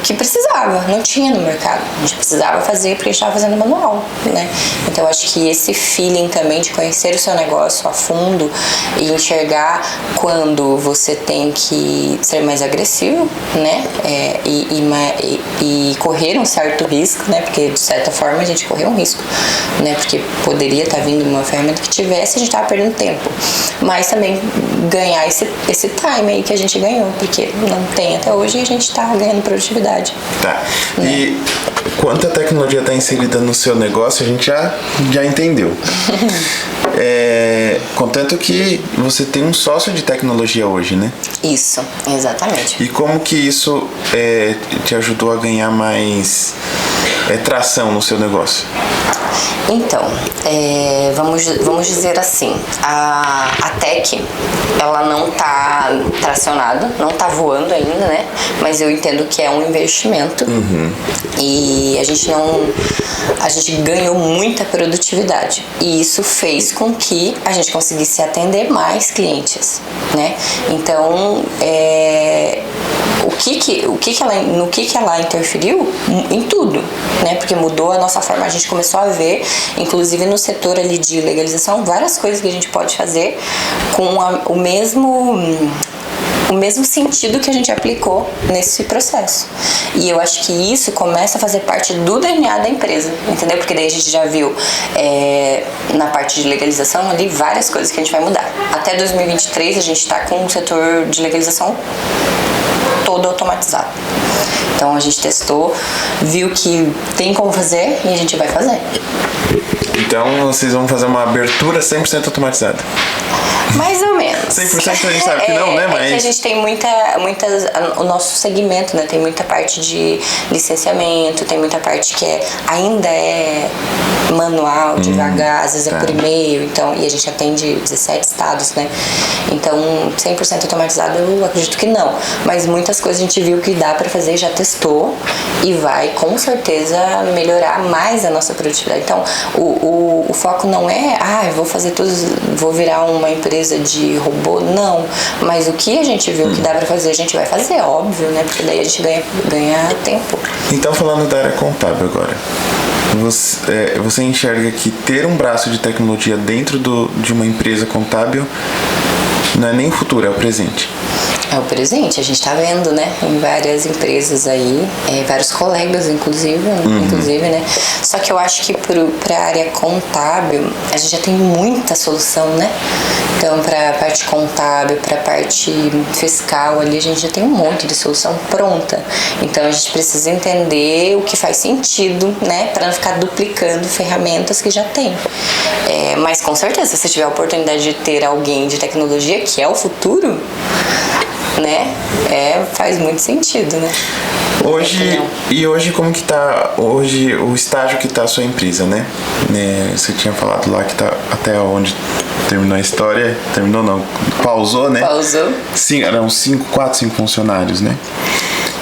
que precisava, não tinha no mercado. A gente precisava fazer porque a gente estava fazendo manual, né? Então, acho que esse feeling também de conhecer o seu negócio a fundo e enxergar quando você tem que ser mais agressivo, né? E correr um certo risco, né? Porque, de certa forma, a gente correu um risco, né? Porque poderia estar vindo uma ferramenta que tivesse, a gente estava perdendo tempo. Mas também ganhar esse time aí que a gente ganhou, porque não tem até hoje e a gente está ganhando produtividade. Tá. Né? E quanto a tecnologia está inserida no seu negócio, a gente já entendeu. Contanto que você tem um sócio de tecnologia hoje, né? Isso, exatamente. E como que isso te ajudou a ganhar mais tração no seu negócio? Então, vamos dizer assim, a tech, ela não tá tracionada, não tá voando ainda, né? Mas eu entendo que é um investimento. E a gente ganhou muita produtividade. E isso fez com que a gente conseguisse atender mais clientes, né? Então, no que ela interferiu? Em tudo, né? Porque mudou a nossa forma, a gente começou a ver, inclusive no setor ali de legalização, várias coisas que a gente pode fazer com o mesmo o mesmo sentido que a gente aplicou nesse processo. E eu acho que isso começa a fazer parte do DNA da empresa, entendeu? Porque daí a gente já viu na parte de legalização ali várias coisas que a gente vai mudar. Até 2023 a gente está com o setor de legalização todo automatizado. Então a gente testou, viu que tem como fazer e a gente vai fazer. Então vocês vão fazer uma abertura 100% automatizada? Mais ou menos. 100% a gente sabe que não, né? Mas... É que a gente tem o nosso segmento, né? Tem muita parte de licenciamento, tem muita parte que ainda é manual, devagar, às vezes é por e-mail, então, e a gente atende 17 estados, né? Então, 100% automatizado eu acredito que não. Mas muitas coisas a gente viu que dá pra fazer, já testou e vai com certeza melhorar mais a nossa produtividade. Então, o foco não é, eu vou fazer tudo, vou virar uma empresa de robô, não. Mas o que a gente viu que dá pra fazer, a gente vai fazer, óbvio, né? Porque daí a gente ganha tempo. Então, falando da área contábil agora, você enxerga que ter um braço de tecnologia dentro de uma empresa contábil não é nem o futuro, é o presente? É o presente, a gente tá vendo, né, em várias empresas aí, vários colegas, inclusive, né? Só que eu acho que pra área contábil, a gente já tem muita solução, né? Então, pra parte contábil, pra parte fiscal ali, a gente já tem um monte de solução pronta. Então, a gente precisa entender o que faz sentido, né, pra não ficar duplicando ferramentas que já tem. Mas, com certeza, se você tiver a oportunidade de ter alguém de tecnologia, que é o futuro, né? Faz muito sentido, né? Hoje como que tá o estágio que tá a sua empresa, né? Você tinha falado lá que tá até onde terminou a história, terminou não, pausou, né? Pausou. Sim, eram 4, 5 funcionários, né?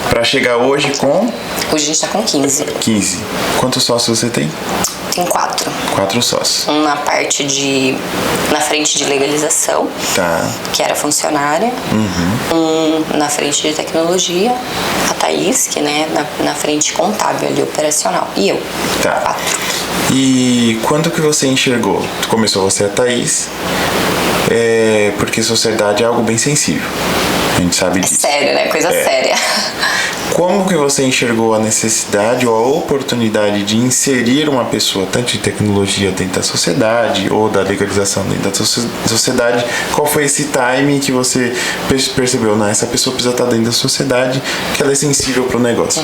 Pra chegar hoje com... Hoje a gente tá com 15. 15. Quantos sócios você tem? Tem 4. 4 sócios. Um na frente de legalização, tá, que era funcionária. Um na frente de tecnologia, a Thaís, que, né, na frente contábil ali, operacional. E eu. Tá. 4. E quando que você enxergou? Começou você, a Thaís, porque sociedade é algo bem sensível. A gente sabe disso. Sério, né? Coisa séria. Como que você enxergou a necessidade ou a oportunidade de inserir uma pessoa, tanto de tecnologia dentro da sociedade ou da legalização dentro da sociedade? Qual foi esse time que você percebeu? Não, essa pessoa precisa estar dentro da sociedade, que ela é sensível para o negócio.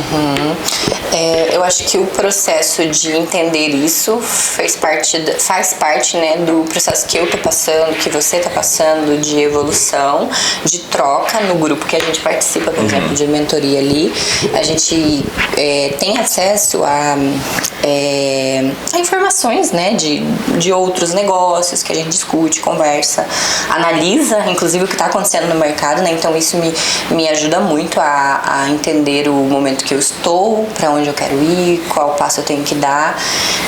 Eu acho que o processo de entender isso faz parte, né, do processo que eu tô passando, que você tá passando, de evolução, de troca no grupo que a gente participa, por exemplo, de mentoria ali. A gente tem acesso a informações, né, de outros negócios que a gente discute, conversa, analisa, inclusive o que está acontecendo no mercado, né? Então isso me ajuda muito a entender o momento que eu estou, para onde eu quero ir, qual passo eu tenho que dar.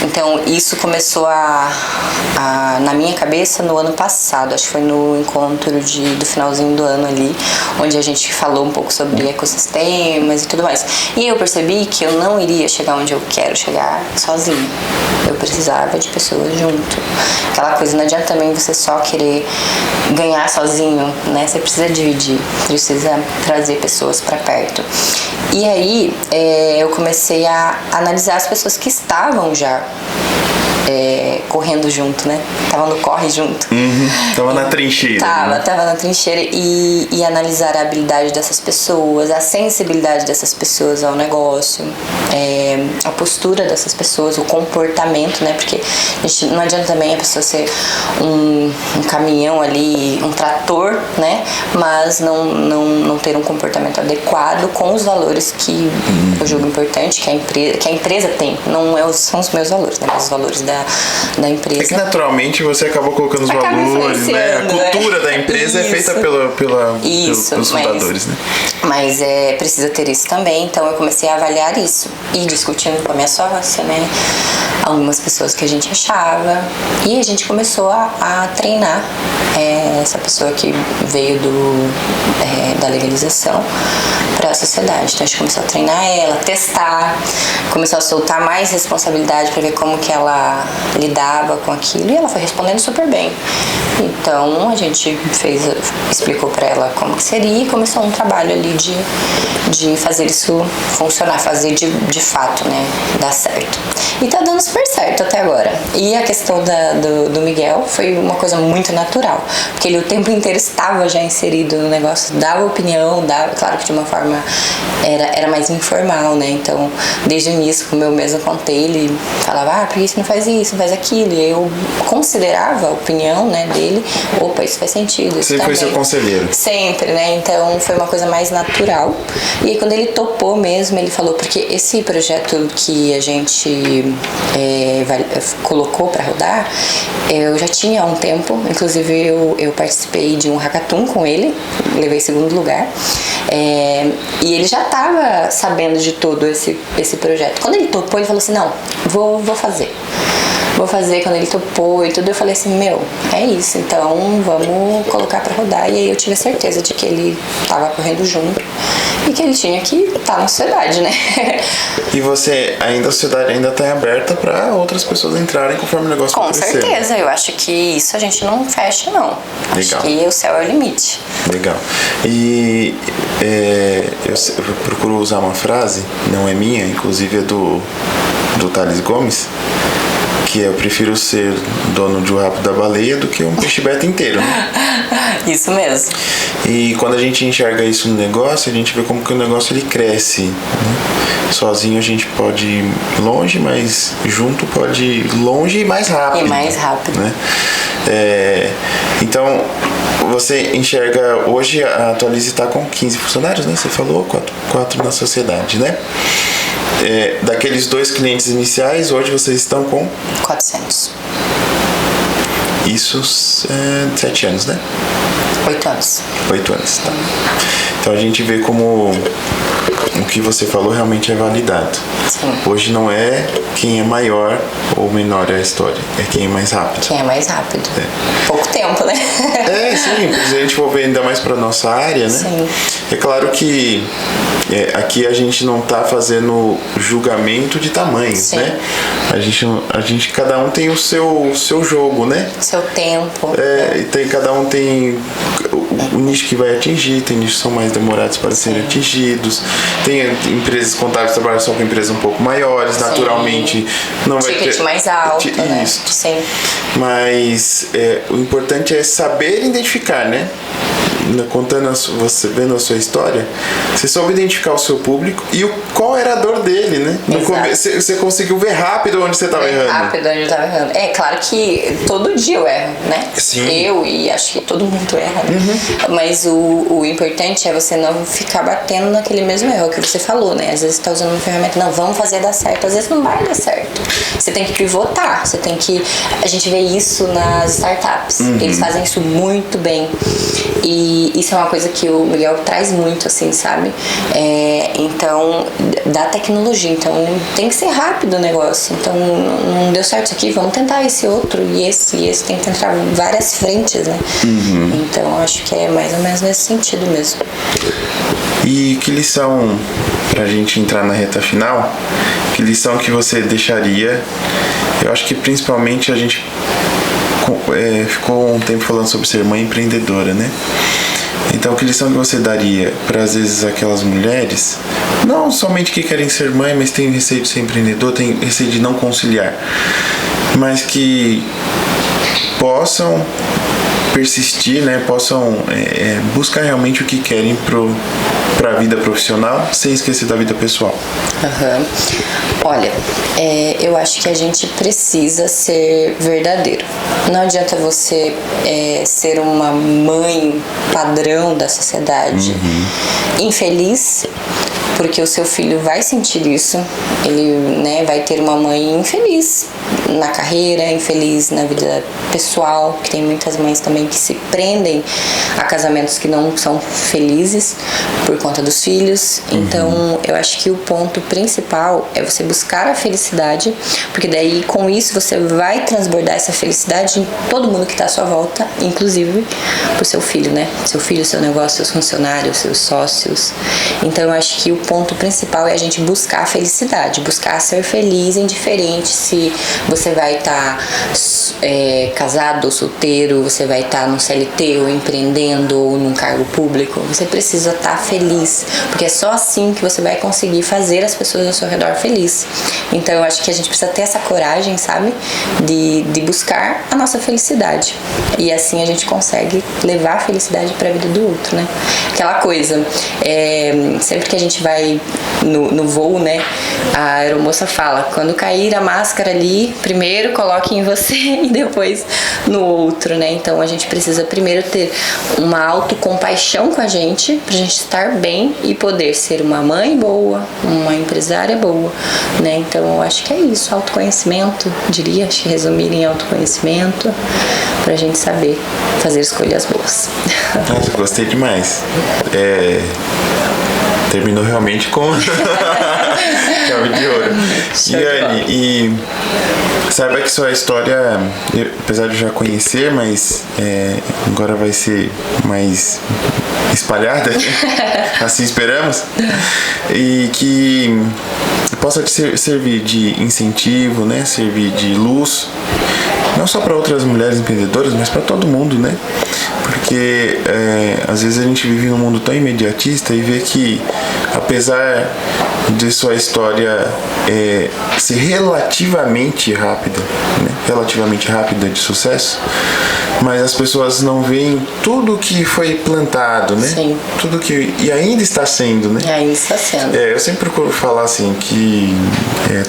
Então isso começou na minha cabeça no ano passado, acho que foi no encontro do finalzinho do ano ali, onde a gente falou um pouco sobre ecossistemas e tudo mais. E eu percebi que eu não iria chegar onde eu quero chegar sozinho. Eu precisava de pessoas junto. Aquela coisa, não adianta também você só querer ganhar sozinho, né? Você precisa dividir, precisa trazer pessoas para perto. E aí eu comecei a analisar as pessoas que estavam já correndo junto, né? Tava no corre junto. Tava na trincheira. Tava na trincheira e analisar a habilidade dessas pessoas, a sensibilidade dessas pessoas ao negócio, a postura dessas pessoas, o comportamento, né? Porque não adianta também a pessoa ser um caminhão ali, um trator, né? Mas não ter um comportamento adequado com os valores que eu julgo importante, que a empresa tem. Não são os meus valores, né? Mas os valores da empresa. É que naturalmente você acabou colocando os valores, né? A cultura da empresa é feita pelos fundadores, né? Mas precisa ter isso também, então eu comecei a avaliar isso. E discutindo com a minha sócia, né? Algumas pessoas que a gente achava. E a gente começou a treinar essa pessoa que veio da legalização para a sociedade. Então a gente começou a treinar ela, testar, começou a soltar mais responsabilidade para ver como que ela ela lidava com aquilo, e ela foi respondendo super bem. Então a gente explicou para ela como que seria, e começou um trabalho ali de fazer isso funcionar, fazer de fato, né, dar certo. E tá dando super certo até agora. E a questão do Miguel foi uma coisa muito natural, porque ele o tempo inteiro estava já inserido no negócio, dava opinião, claro que de uma forma era mais informal, né? Então, desde o início, como eu mesmo contei, ele falava, por que você não faz isso, não faz aquilo? E eu considerava a opinião, né, dele, isso faz sentido. Isso Você foi seu conselheiro? Sempre, né? Então, foi uma coisa mais natural. E aí, quando ele topou mesmo, ele falou, porque esse projeto que a gente colocou para rodar, eu já tinha há um tempo, inclusive eu participei de um hackathon com ele, levei segundo lugar, e ele já estava sabendo de todo esse projeto. Quando ele topou, ele falou assim, não, vou fazer. Quando ele topou e tudo, eu falei assim, é isso, então vamos colocar pra rodar. E aí eu tive a certeza de que ele tava correndo junto e que ele tinha que estar na sociedade, né? E a sociedade ainda tá aberta pra outras pessoas entrarem conforme o negócio Com crescer. certeza, eu acho que isso a gente não fecha, não. Legal. Acho que o céu é o limite. Legal. E eu procuro usar uma frase, não é minha, inclusive é do Thales Gomes, que eu prefiro ser dono de um rabo da baleia do que um peixe beta inteiro, né? Isso mesmo. E quando a gente enxerga isso no negócio, a gente vê como que o negócio ele cresce, né? Sozinho a gente pode ir longe, mas junto pode ir longe e mais rápido. E mais rápido. Né? Então, você enxerga, hoje a Atualize está com 15 funcionários, né? Você falou, 4 na sociedade, né? Daqueles 2 clientes iniciais, hoje vocês estão com? 400. Isso 7 anos, né? 8 anos. 8 anos, tá. Então a gente vê como o que você falou realmente é validado. Sim. Hoje não é quem é maior ou menor é a história, é quem é mais rápido. Quem é mais rápido. Pouco tempo, né? Sim, se a gente for ver ainda mais para nossa área, né? Sim. É claro que aqui a gente não tá fazendo julgamento de tamanhos, Sim. né? A gente, cada um tem o seu jogo, né? Seu tempo. E cada um tem o nicho que vai atingir, tem nichos que são mais demorados para serem atingidos, tem empresas contábeis que trabalham só com empresas um pouco maiores, Sim. Naturalmente não vai ter... Ticket mais alto, né? Isso. Sim. Mas o importante é saber identificar, né? Contando você vendo a sua história, você soube identificar o seu público e qual era a dor dele, né? No começo, você conseguiu ver rápido onde você estava errando. Rápido onde eu estava errando. É claro que todo dia eu erro, né? Sim. Eu e acho que todo mundo erra, né? Mas o importante é você não ficar batendo naquele mesmo erro que você falou, né? Às vezes você tá usando uma ferramenta, não, vamos fazer dar certo. Às vezes não vai dar certo. Você tem que pivotar, a gente vê isso nas startups. Eles fazem isso muito bem. E isso é uma coisa que o Miguel traz muito, assim, sabe? Então, da tecnologia. Então, tem que ser rápido o negócio. Então, não deu certo isso aqui, vamos tentar esse outro. E esse tem que tentar várias frentes, né? Então, acho que é mais ou menos nesse sentido mesmo. E que lição, pra gente entrar na reta final, que lição que você deixaria? Eu acho que principalmente a gente ficou um tempo falando sobre ser mãe empreendedora, né? Então, que lição que você daria para, às vezes, aquelas mulheres, não somente que querem ser mãe, mas tem receio de ser empreendedor, tem receio de não conciliar, mas que possam persistir, né? Possam buscar realmente o que querem para a vida profissional, sem esquecer da vida pessoal. Olha, eu acho que a gente precisa ser verdadeiro. Não adianta você ser uma mãe padrão da sociedade, infeliz, porque o seu filho vai sentir isso. Ele, né, vai ter uma mãe infeliz na carreira, infeliz na vida pessoal, que tem muitas mães também que se prendem a casamentos que não são felizes por conta dos filhos. Então, eu acho que o ponto principal é você buscar a felicidade, porque daí com isso você vai transbordar essa felicidade em todo mundo que está à sua volta, inclusive pro seu filho, né? Seu filho, seu negócio, seus funcionários, seus sócios. Então, eu acho que o ponto principal é a gente buscar a felicidade, buscar ser feliz, indiferente se você vai estar casado ou solteiro, você vai estar no CLT ou empreendendo ou num cargo público. Você precisa estar feliz, porque é só assim que você vai conseguir fazer as pessoas ao seu redor felizes. Então eu acho que a gente precisa ter essa coragem, sabe, de buscar a nossa felicidade, e assim a gente consegue levar a felicidade para a vida do outro, né? Aquela coisa, sempre que a gente vai no voo, né, a aeromoça fala, quando cair a máscara ali, primeiro coloque em você e depois no outro, né? Então a gente precisa primeiro ter uma autocompaixão com a gente, pra gente estar bem e poder ser uma mãe boa, uma empresária boa, né? Então eu acho que é isso, autoconhecimento, diria, acho que resumir em autoconhecimento, pra gente saber fazer escolhas boas. Nossa, gostei demais. Terminou realmente com chave de ouro. Yane, e saiba que sua história, apesar de eu já conhecer, mas agora vai ser mais espalhada, assim esperamos, e que possa te servir de incentivo, né? Servir de luz, não só para outras mulheres empreendedoras, mas para todo mundo, né? Porque às vezes a gente vive num mundo tão imediatista e vê que, apesar de sua história ser relativamente rápida, né? Relativamente rápida de sucesso, mas as pessoas não veem tudo que foi plantado, né? Sim. Tudo que... E ainda está sendo, né? E ainda está sendo. Eu sempre procuro falar assim, que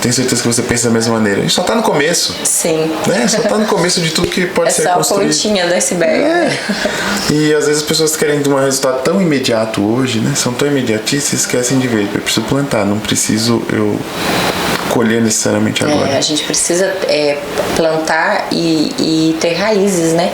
tenho certeza que você pensa da mesma maneira. A gente só está no começo. Sim. Né? Só está no começo de tudo que pode ser construído. É só a pontinha do iceberg. E às vezes as pessoas querem um resultado tão imediato hoje, né? São tão imediatistas e esquecem de ver. Eu preciso plantar, não preciso eu colher necessariamente agora. A gente precisa plantar e ter raízes, né?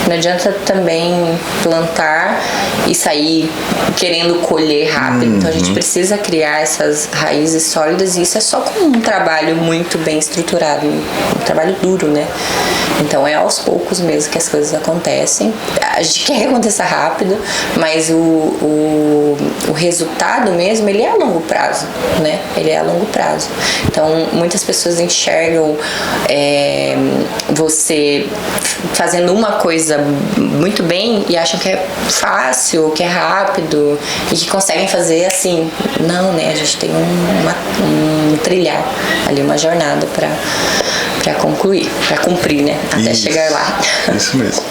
Não adianta também plantar e sair querendo colher rápido. Então a gente precisa criar essas raízes sólidas, e isso é só com um trabalho muito bem estruturado, um trabalho duro, né? Então é aos poucos mesmo que as coisas acontecem. A gente quer que aconteça rápido, mas o resultado mesmo, ele é a longo prazo, né? Ele é a longo prazo. Então muitas pessoas enxergam você fazendo uma coisa muito bem e acham que é fácil, que é rápido e que conseguem fazer assim. Não, né? A gente tem um trilhar ali, uma jornada para concluir, para cumprir, né? Até chegar lá. Isso mesmo.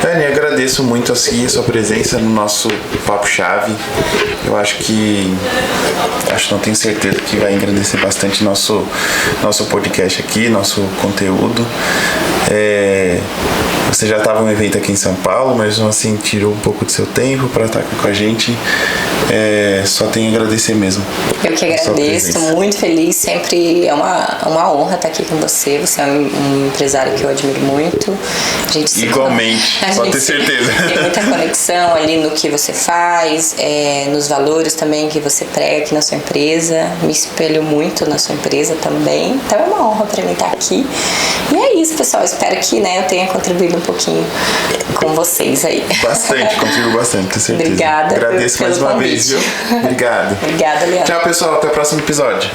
Dani, agradeço muito assim a sua presença no nosso Papo Chave. Eu acho, não tenho certeza que vai engrandecer bastante nosso podcast aqui, nosso conteúdo. Você já estava no evento aqui em São Paulo, mas assim tirou um pouco do seu tempo para estar aqui com a gente. Só tenho a agradecer mesmo. Eu que agradeço, muito feliz. Sempre é uma honra estar aqui com você. Você é um empresário que eu admiro muito. Igualmente, pode ter certeza. Tem muita conexão ali no que você faz, nos valores também que você prega aqui na sua empresa. Me espelho muito na sua empresa também. Então é uma honra para mim estar aqui. E é isso, pessoal. Espero que eu tenha contribuído um pouquinho com vocês aí. Bastante, contribuiu bastante, tenho certeza. Obrigada. Agradeço mais uma vez, viu? Obrigado. Obrigada, Leandro. Tchau, pessoal. Até o próximo episódio.